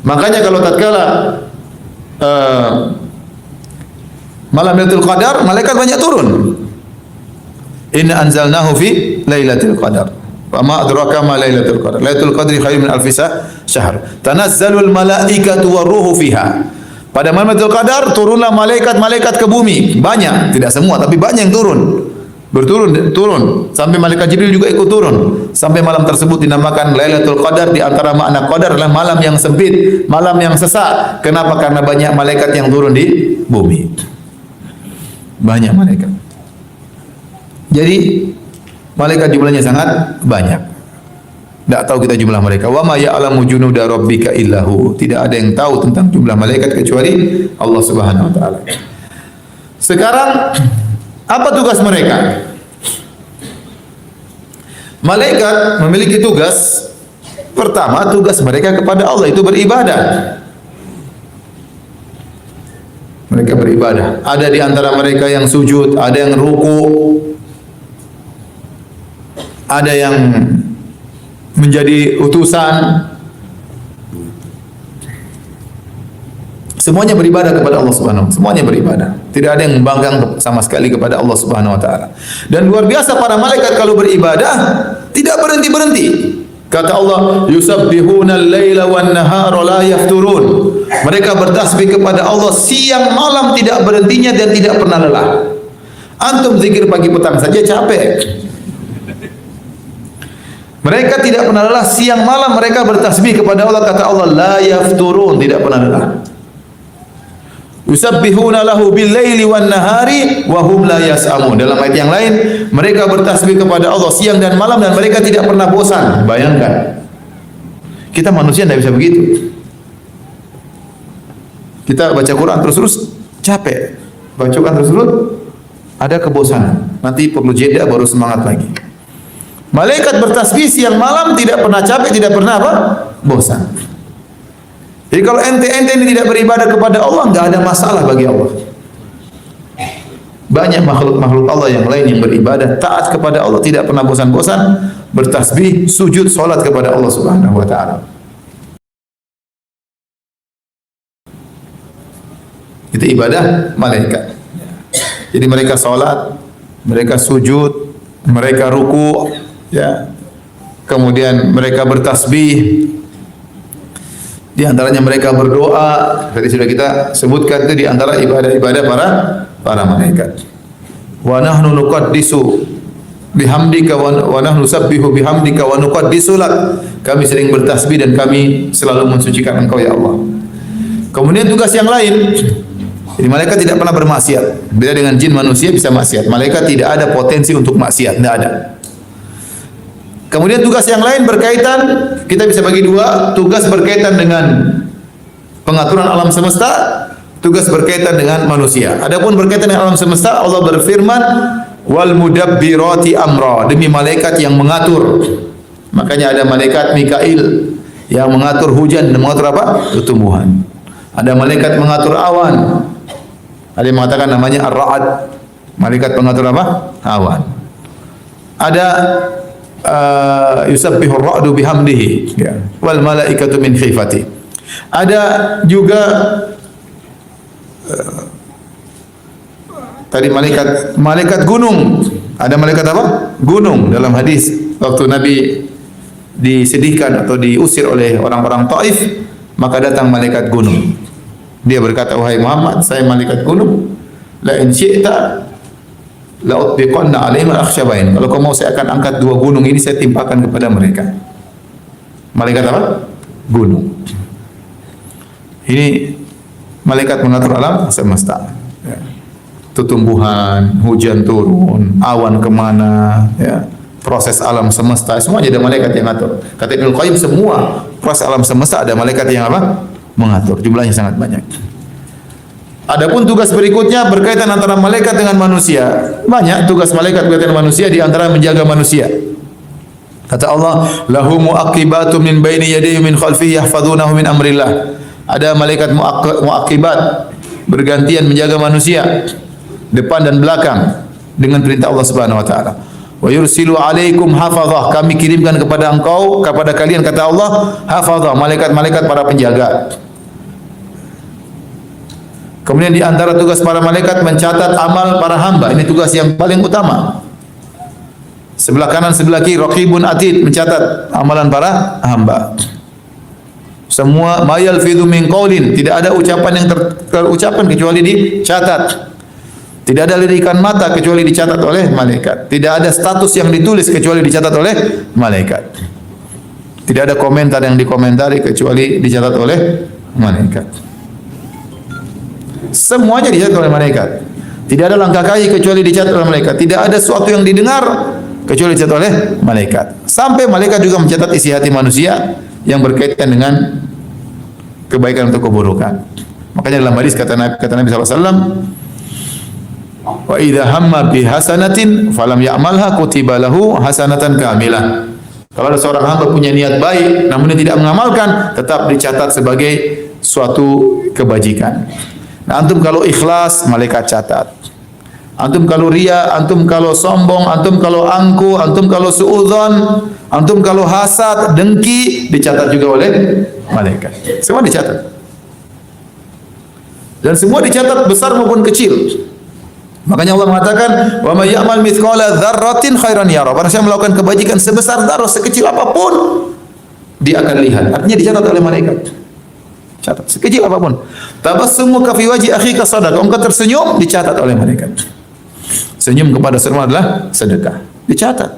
Speaker 1: Makanya kalau tatkala malam Lailatul Qadar, malaikat banyak turun. Inna anzalnahu fi Lailatul Qadar. Wa ma adraka ma Lailatul Qadar. Lailatul Qadri khairun min alfi syahr. Tanazzalul malaikatu waruhu fiha. Pada malam Lailatul Qadar turunlah malaikat-malaikat ke bumi. Banyak, tidak semua tapi banyak yang turun. Turun sampai malaikat Jibril juga ikut turun. Sampai malam tersebut dinamakan Lailatul Qadar. Di antara makna qadar adalah malam yang sempit, malam yang sesak. Kenapa? Karena banyak malaikat yang turun di bumi. Banyak malaikat. Jadi malaikat jumlahnya sangat banyak. Tidak tahu kita jumlah mereka. Wa ma ya'lamu junuda rabbika illahu. Tidak ada yang tahu tentang jumlah malaikat kecuali Allah Subhanahu wa taala. Sekarang apa tugas mereka? Malaikat memiliki tugas. Pertama, tugas mereka kepada Allah itu beribadah. Mereka beribadah. Ada di antara mereka yang sujud, ada yang ruku, ada yang menjadi utusan. Semuanya beribadah kepada Allah Subhanahu wa taala. Semuanya beribadah. Tidak ada yang membanggang sama sekali kepada Allah Subhanahu wa taala. Dan luar biasa para malaikat kalau beribadah tidak berhenti-berhenti. Kata Allah, yusabbihuna al-laila wan nahara la yafturun. Mereka bertasbih kepada Allah siang malam tidak berhentinya dan tidak pernah lelah. Antum zikir pagi petang saja capek. Mereka tidak pernah lelah siang malam mereka bertasbih kepada Allah. Kata Allah, la yafturun, tidak pernah lelah. Yusabbihuna lahu bil-laili wan nahari wa hum la yas'amun. Dalam ayat yang lain, mereka bertasbih kepada Allah siang dan malam dan mereka tidak pernah bosan. Bayangkan. Kita manusia tidak bisa begitu. Kita baca Quran terus-terus capek. Baca Quran terus-terus ada kebosanan. Nanti perlu jeda baru semangat lagi. Malaikat bertasbih siang malam tidak pernah capek, tidak pernah apa? Bosan. Jadi kalau ente ini tidak beribadah kepada Allah, enggak ada masalah bagi Allah. Banyak makhluk Allah yang lain yang beribadah taat kepada Allah, tidak pernah bosan-bosan bertasbih, sujud, salat kepada Allah Subhanahu wa taala. Itu ibadah malaikat. Jadi mereka salat, mereka sujud, mereka ruku, ya. Kemudian mereka bertasbih. Di antaranya mereka berdoa. Tadi sudah kita sebutkan itu di antara ibadah-ibadah para malaikat. Wa nahnu nuqaddisu bihamdika wa nahnu nusabbihu bihamdika wa nuqaddisu lak. Kami sering bertasbih dan kami selalu mensucikan Engkau ya Allah. Kemudian tugas yang lain. Jadi malaikat tidak pernah bermaksiat. Beda dengan jin, manusia bisa maksiat. Malaikat tidak ada potensi untuk maksiat, tidak ada. Kemudian tugas yang lain berkaitan, kita bisa bagi dua, tugas berkaitan dengan pengaturan alam semesta, tugas berkaitan dengan manusia. Adapun berkaitan dengan alam semesta, Allah berfirman, wal mudabbirati amra, demi malaikat yang mengatur. Makanya ada malaikat Mikail yang mengatur hujan dan mengatur apa? Tumbuhan. Ada malaikat mengatur awan. Ada yang mengatakan namanya ar-ra'ad, malaikat pengatur apa? Awan. Ada yusabbihu ar-ra'du bihamdihi, ya, wal malaikatu min khifati. Ada juga tadi malaikat gunung. Ada malaikat apa? Gunung. Dalam hadis waktu Nabi disedihkan atau diusir oleh orang-orang Taif, maka datang malaikat gunung. Dia berkata, wahai Muhammad, saya malaikat gunung. La in syi'ta la utbiqanna alaihim al-akhshabain. Kalau kau mau, saya akan angkat dua gunung ini, saya timpakan kepada mereka. Malaikat apa? Gunung. Ini malaikat mengatur alam semesta. Ya. Tumbuhan, hujan turun, awan kemana, ya. Proses alam semesta, semuanya ada malaikat yang ngatur. Kata Ibnu Qayyim, semua proses alam semesta ada malaikat yang apa? Mengatur. Jumlahnya sangat banyak. Adapun tugas berikutnya berkaitan antara malaikat dengan manusia. Banyak tugas malaikat berkaitan dengan manusia, di antara menjaga manusia. Kata Allah, lahu muaqibatun min baini yadayhi min khalfihi yahfazunahu min amrillah. Ada malaikat muaqibat bergantian menjaga manusia depan dan belakang dengan perintah Allah Subhanahu wa taala. Wa yursilu alaikum hafazah. Kami kirimkan kepada engkau, kepada kalian, kata Allah, hafazah, malaikat-malaikat para penjaga. Kemudian di antara tugas para malaikat mencatat amal para hamba. Ini tugas yang paling utama. Sebelah kanan, sebelah kiri, raqibun atid, mencatat amalan para hamba. Semua mayal fidhu min qaulin, tidak ada ucapan yang terucapkan kecuali dicatat. Tidak ada lirikan mata kecuali dicatat oleh malaikat. Tidak ada status yang ditulis kecuali dicatat oleh malaikat. Tidak ada komentar yang dikomentari kecuali dicatat oleh malaikat. Semuanya dicatat oleh malaikat. Tidak ada langkah kaki kecuali dicatat oleh malaikat. Tidak ada sesuatu yang didengar kecuali dicatat oleh malaikat. Sampai malaikat juga mencatat isi hati manusia yang berkaitan dengan kebaikan atau keburukan. Makanya dalam hadis kata Nabi SAW, wa idza hamma bi hasanatin falam ya'malha kutiba lahu hasanatan kamilah. Kalau ada seorang hamba punya niat baik namun dia tidak mengamalkan, tetap dicatat sebagai suatu kebajikan. Nah, antum kalau ikhlas, malaikat catat. Antum kalau ria, antum kalau sombong, antum kalau angku, antum kalau suudzon, antum kalau hasad, dengki, dicatat juga oleh malaikat. Semua dicatat. Dan semua dicatat besar maupun kecil. Makanya Allah mengatakan, "Wa may ya'mal mithqala dzarratin khairan yara." Barang siapa melakukan kebajikan sebesar zarah, sekecil apapun, dia akan lihat. Artinya dicatat oleh malaikat. Catat sekecil apapun. Tabassumuka fi wajhi akhika sadaqah. Engkau tersenyum, dicatat oleh malaikat. Senyum kepada sesama adalah sedekah. Dicatat.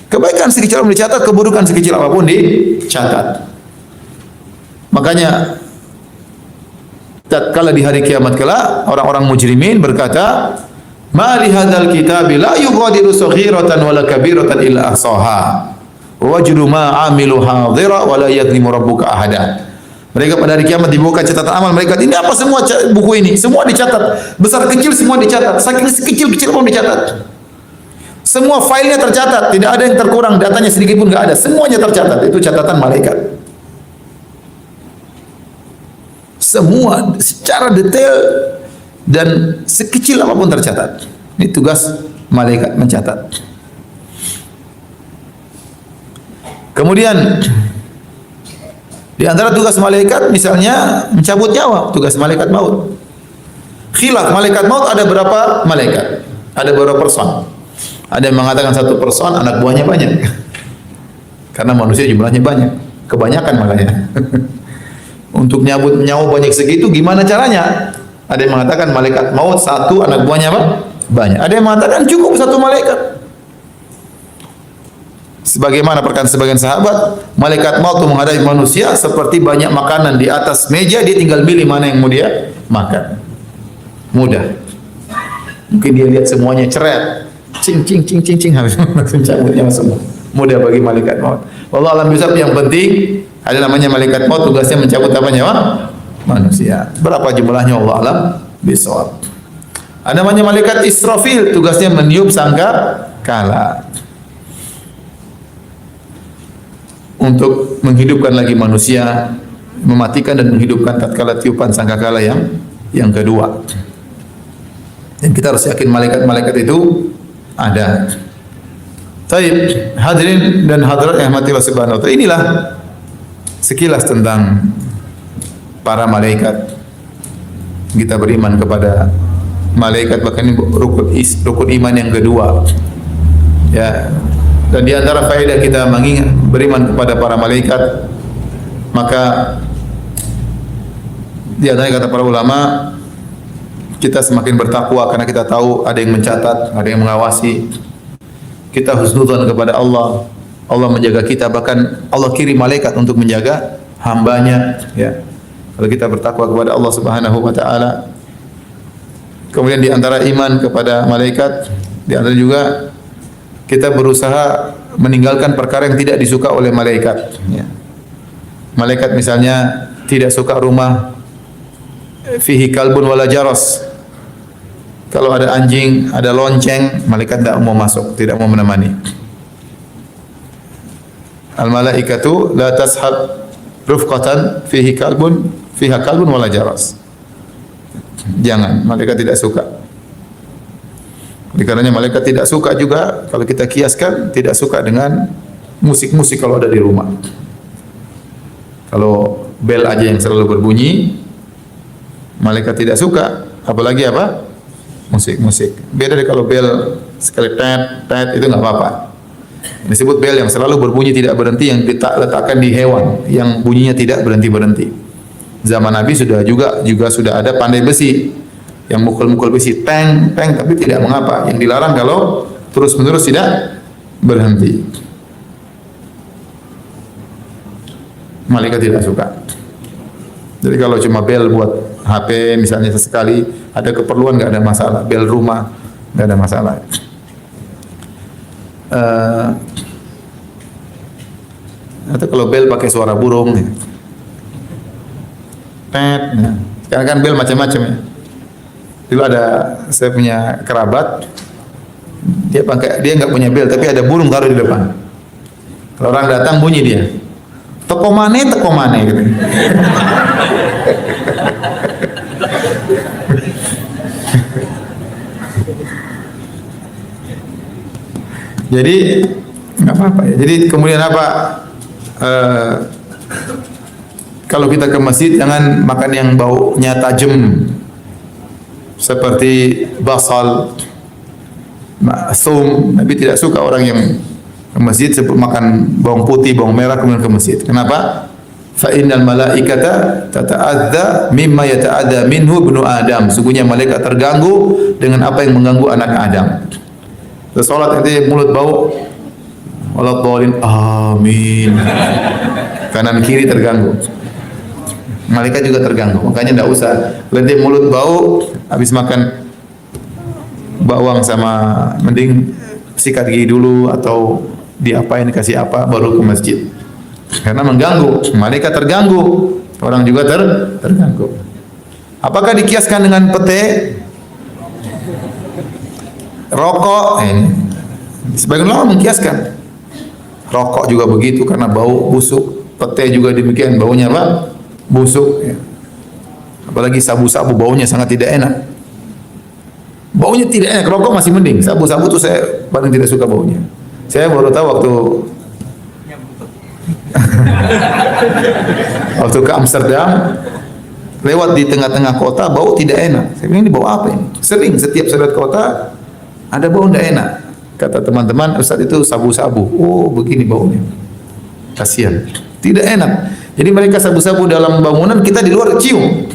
Speaker 1: Kebaikan sekecil apapun dicatat, keburukan sekecil apapun dicatat. Makanya tatkala di hari kiamat kelak orang-orang mujrimin berkata, "Ma li hadzal kitabi la yughadiru saghiratan wala kabiratan illa ahsaha. Wa wajadu ma 'amilu hadira wa la yadhlimu rabbuka ahada." Mereka pada hari kiamat dibuka catatan amal mereka. Ini apa semua buku ini? Semua dicatat. Besar kecil semua dicatat. Saking sekecil-kecil pun dicatat. Semua filenya tercatat. Tidak ada yang terkurang. Datanya sedikit pun enggak ada. Semuanya tercatat. Itu catatan malaikat. Semua secara detail dan sekecil apapun tercatat. Ini tugas malaikat mencatat. Kemudian di antara tugas malaikat misalnya mencabut nyawa, tugas malaikat maut. Khilaf malaikat maut ada berapa malaikat? Ada berapa person? Ada yang mengatakan satu person anak buahnya banyak. Karena manusia jumlahnya banyak, kebanyakan malah ya. Untuk nyabut nyawa banyak segitu gimana caranya? Ada yang mengatakan malaikat maut satu, anak buahnya apa? Banyak. Ada yang mengatakan cukup satu malaikat. Sebagaimana perkataan sebagian sahabat, malaikat maut menghadapi manusia seperti banyak makanan di atas meja, dia tinggal pilih mana yang mau dia makan. Mudah. Mungkin dia lihat semuanya ceret, cing cing cing cing cing habis mencabutnya semua. Mudah bagi malaikat maut. Wallahu alam bisawab, yang penting ada namanya malaikat maut, tugasnya mencabut apa nyawa manusia. Berapa jumlahnya Allah alam bisawab. Ada namanya malaikat Israfil, tugasnya meniup sangkakala. Untuk menghidupkan lagi manusia, mematikan dan menghidupkan tatkala tiupan sangkakala yang kedua. Dan kita harus yakin malaikat-malaikat itu ada. Baik, hadirin dan hadirat yang rahmati Allah Subhanahu wa taala. Inilah sekilas tentang para malaikat. Kita beriman kepada malaikat, bahkan ini rukun iman yang kedua. Ya. Dan di antara faedah kita mengingat beriman kepada para malaikat, maka di antara kata para ulama, kita semakin bertakwa karena kita tahu ada yang mencatat, ada yang mengawasi. Kita husnudzon kepada Allah. Allah menjaga kita, bahkan Allah kirim malaikat untuk menjaga hambanya. Ya. Kalau kita bertakwa kepada Allah Subhanahu wa taala. Kemudian di antara iman kepada malaikat, di antara juga kita berusaha meninggalkan perkara yang tidak disuka oleh malaikat. Ya. Malaikat misalnya tidak suka rumah fihi kalbun wala jaros. Kalau ada anjing, ada lonceng, malaikat tidak mau masuk, tidak mau menemani. Al malaikatu la tashab rufqatan fiha kalbun wala jaras. Jangan, malaikat tidak suka. Oleh karenanya malaikat tidak suka juga kalau kita kiaskan tidak suka dengan musik-musik kalau ada di rumah. Kalau bel aja yang selalu berbunyi, malaikat tidak suka, apalagi apa? Musik-musik. Beda dari kalau bel sekali tet itu nggak apa-apa. Disebut bel yang selalu berbunyi tidak berhenti, yang diletakkan di hewan, yang bunyinya tidak berhenti-berhenti. Zaman Nabi juga sudah ada pandai besi yang mukul-mukul besi teng tapi tidak mengapa. Yang dilarang kalau terus-menerus tidak berhenti. Malaikat tidak suka. Jadi kalau cuma bel buat HP misalnya sesekali ada keperluan nggak ada masalah. Bel rumah nggak ada masalah. Atau kalau bel pakai suara burung, tet. Sekarang kan bel macam-macam ya. Dulu ada saya punya kerabat, dia nggak punya bel tapi ada burung taruh di depan. Kalau orang datang bunyi dia. Teko mane gitu. Jadi nggak apa-apa ya. Jadi kemudian apa? Kalau kita ke masjid jangan makan yang baunya tajam seperti basal, thum. Nabi tidak suka orang yang ke masjid makan bawang putih, bawang merah kemudian ke masjid. Kenapa? Fa innal malaikata tata'adza mimma yata'adza minhu ibnu Adam. Sungguhnya malaikat terganggu dengan apa yang mengganggu anak Adam. Salat nanti mulut bau, walau bolin amin. Kanan kiri terganggu. Malaikat juga terganggu. Makanya tidak usah. Nanti mulut bau, habis makan bawang sama mending sikat gigi dulu atau diapain kasih apa baru ke masjid. Karena mengganggu. Malaikat terganggu. Orang juga terganggu. Apakah dikiaskan dengan pete? Rokok, ini sebagian ulama mengkiaskan. Rokok juga begitu karena bau busuk. Pete juga demikian, baunya apa? Busuk. Ya. Apalagi sabu-sabu baunya sangat tidak enak. Baunya tidak enak. Rokok masih mending. Sabu-sabu tuh saya paling tidak suka baunya. Saya baru tahu waktu ke Amsterdam, lewat di tengah-tengah kota, bau tidak enak. Saya bilang ini bau apa ini? Sering setiap saya lewat kota ada bau tidak enak. Kata teman-teman, Ustaz itu sabu-sabu. Oh, begini baunya. Kasihan. Tidak enak. Jadi mereka sabu-sabu dalam bangunan, kita di luar cium.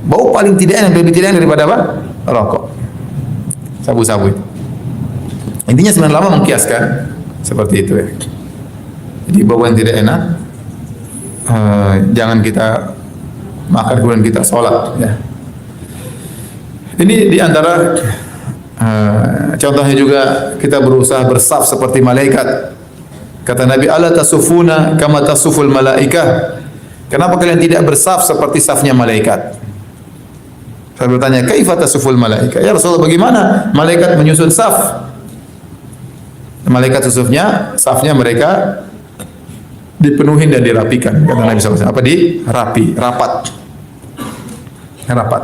Speaker 1: Bau paling tidak enak, lebih tidak enak daripada apa? Rokok. Sabu-sabu. Intinya sebenarnya lama mengkiaskan seperti itu ya. Jadi bau yang tidak enak, jangan kita makan kemudian kita sholat ya. Ini diantara contohnya juga kita berusaha bersaf seperti malaikat. Kata Nabi, ala tasufuna kama tasuful malaikah. Kenapa kalian tidak bersaf seperti safnya malaikat? Saya bertanya, kaifa tasuful malaikah? Ya Rasulullah, bagaimana malaikat menyusun saf? Malaikat safnya mereka dipenuhi dan dirapikan. Kata Nabi SAW, apa rapat.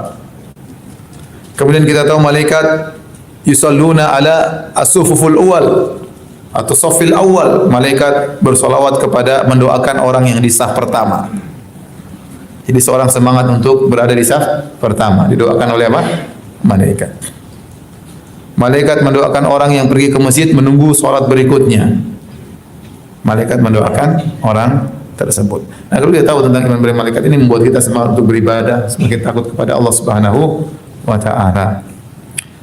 Speaker 1: Kemudian kita tahu malaikat yusalluna ala as-sufuful awal atau safil awal. Malaikat bersolawat kepada mendoakan orang yang di saf pertama. Jadi seorang semangat untuk berada di saf pertama. Didoakan oleh apa? Malaikat. Malaikat mendoakan orang yang pergi ke masjid menunggu sholat berikutnya. Malaikat mendoakan orang tersebut. Nah, kalau kita tahu tentang iman dari malaikat ini membuat kita semangat untuk beribadah, semakin takut kepada Allah Subhanahu wa taala.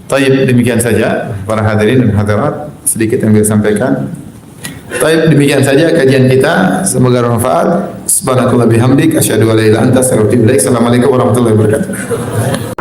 Speaker 1: Taib, demikian saja para hadirin dan hadirat sedikit yang bisa sampaikan. Taib, demikian saja kajian kita, semoga bermanfaat. Subhanakallah bihamdik asyhadu an la ilaha illa anta astaghfiruka wa atubu ilaik. Assalamualaikum warahmatullahi wabarakatuh.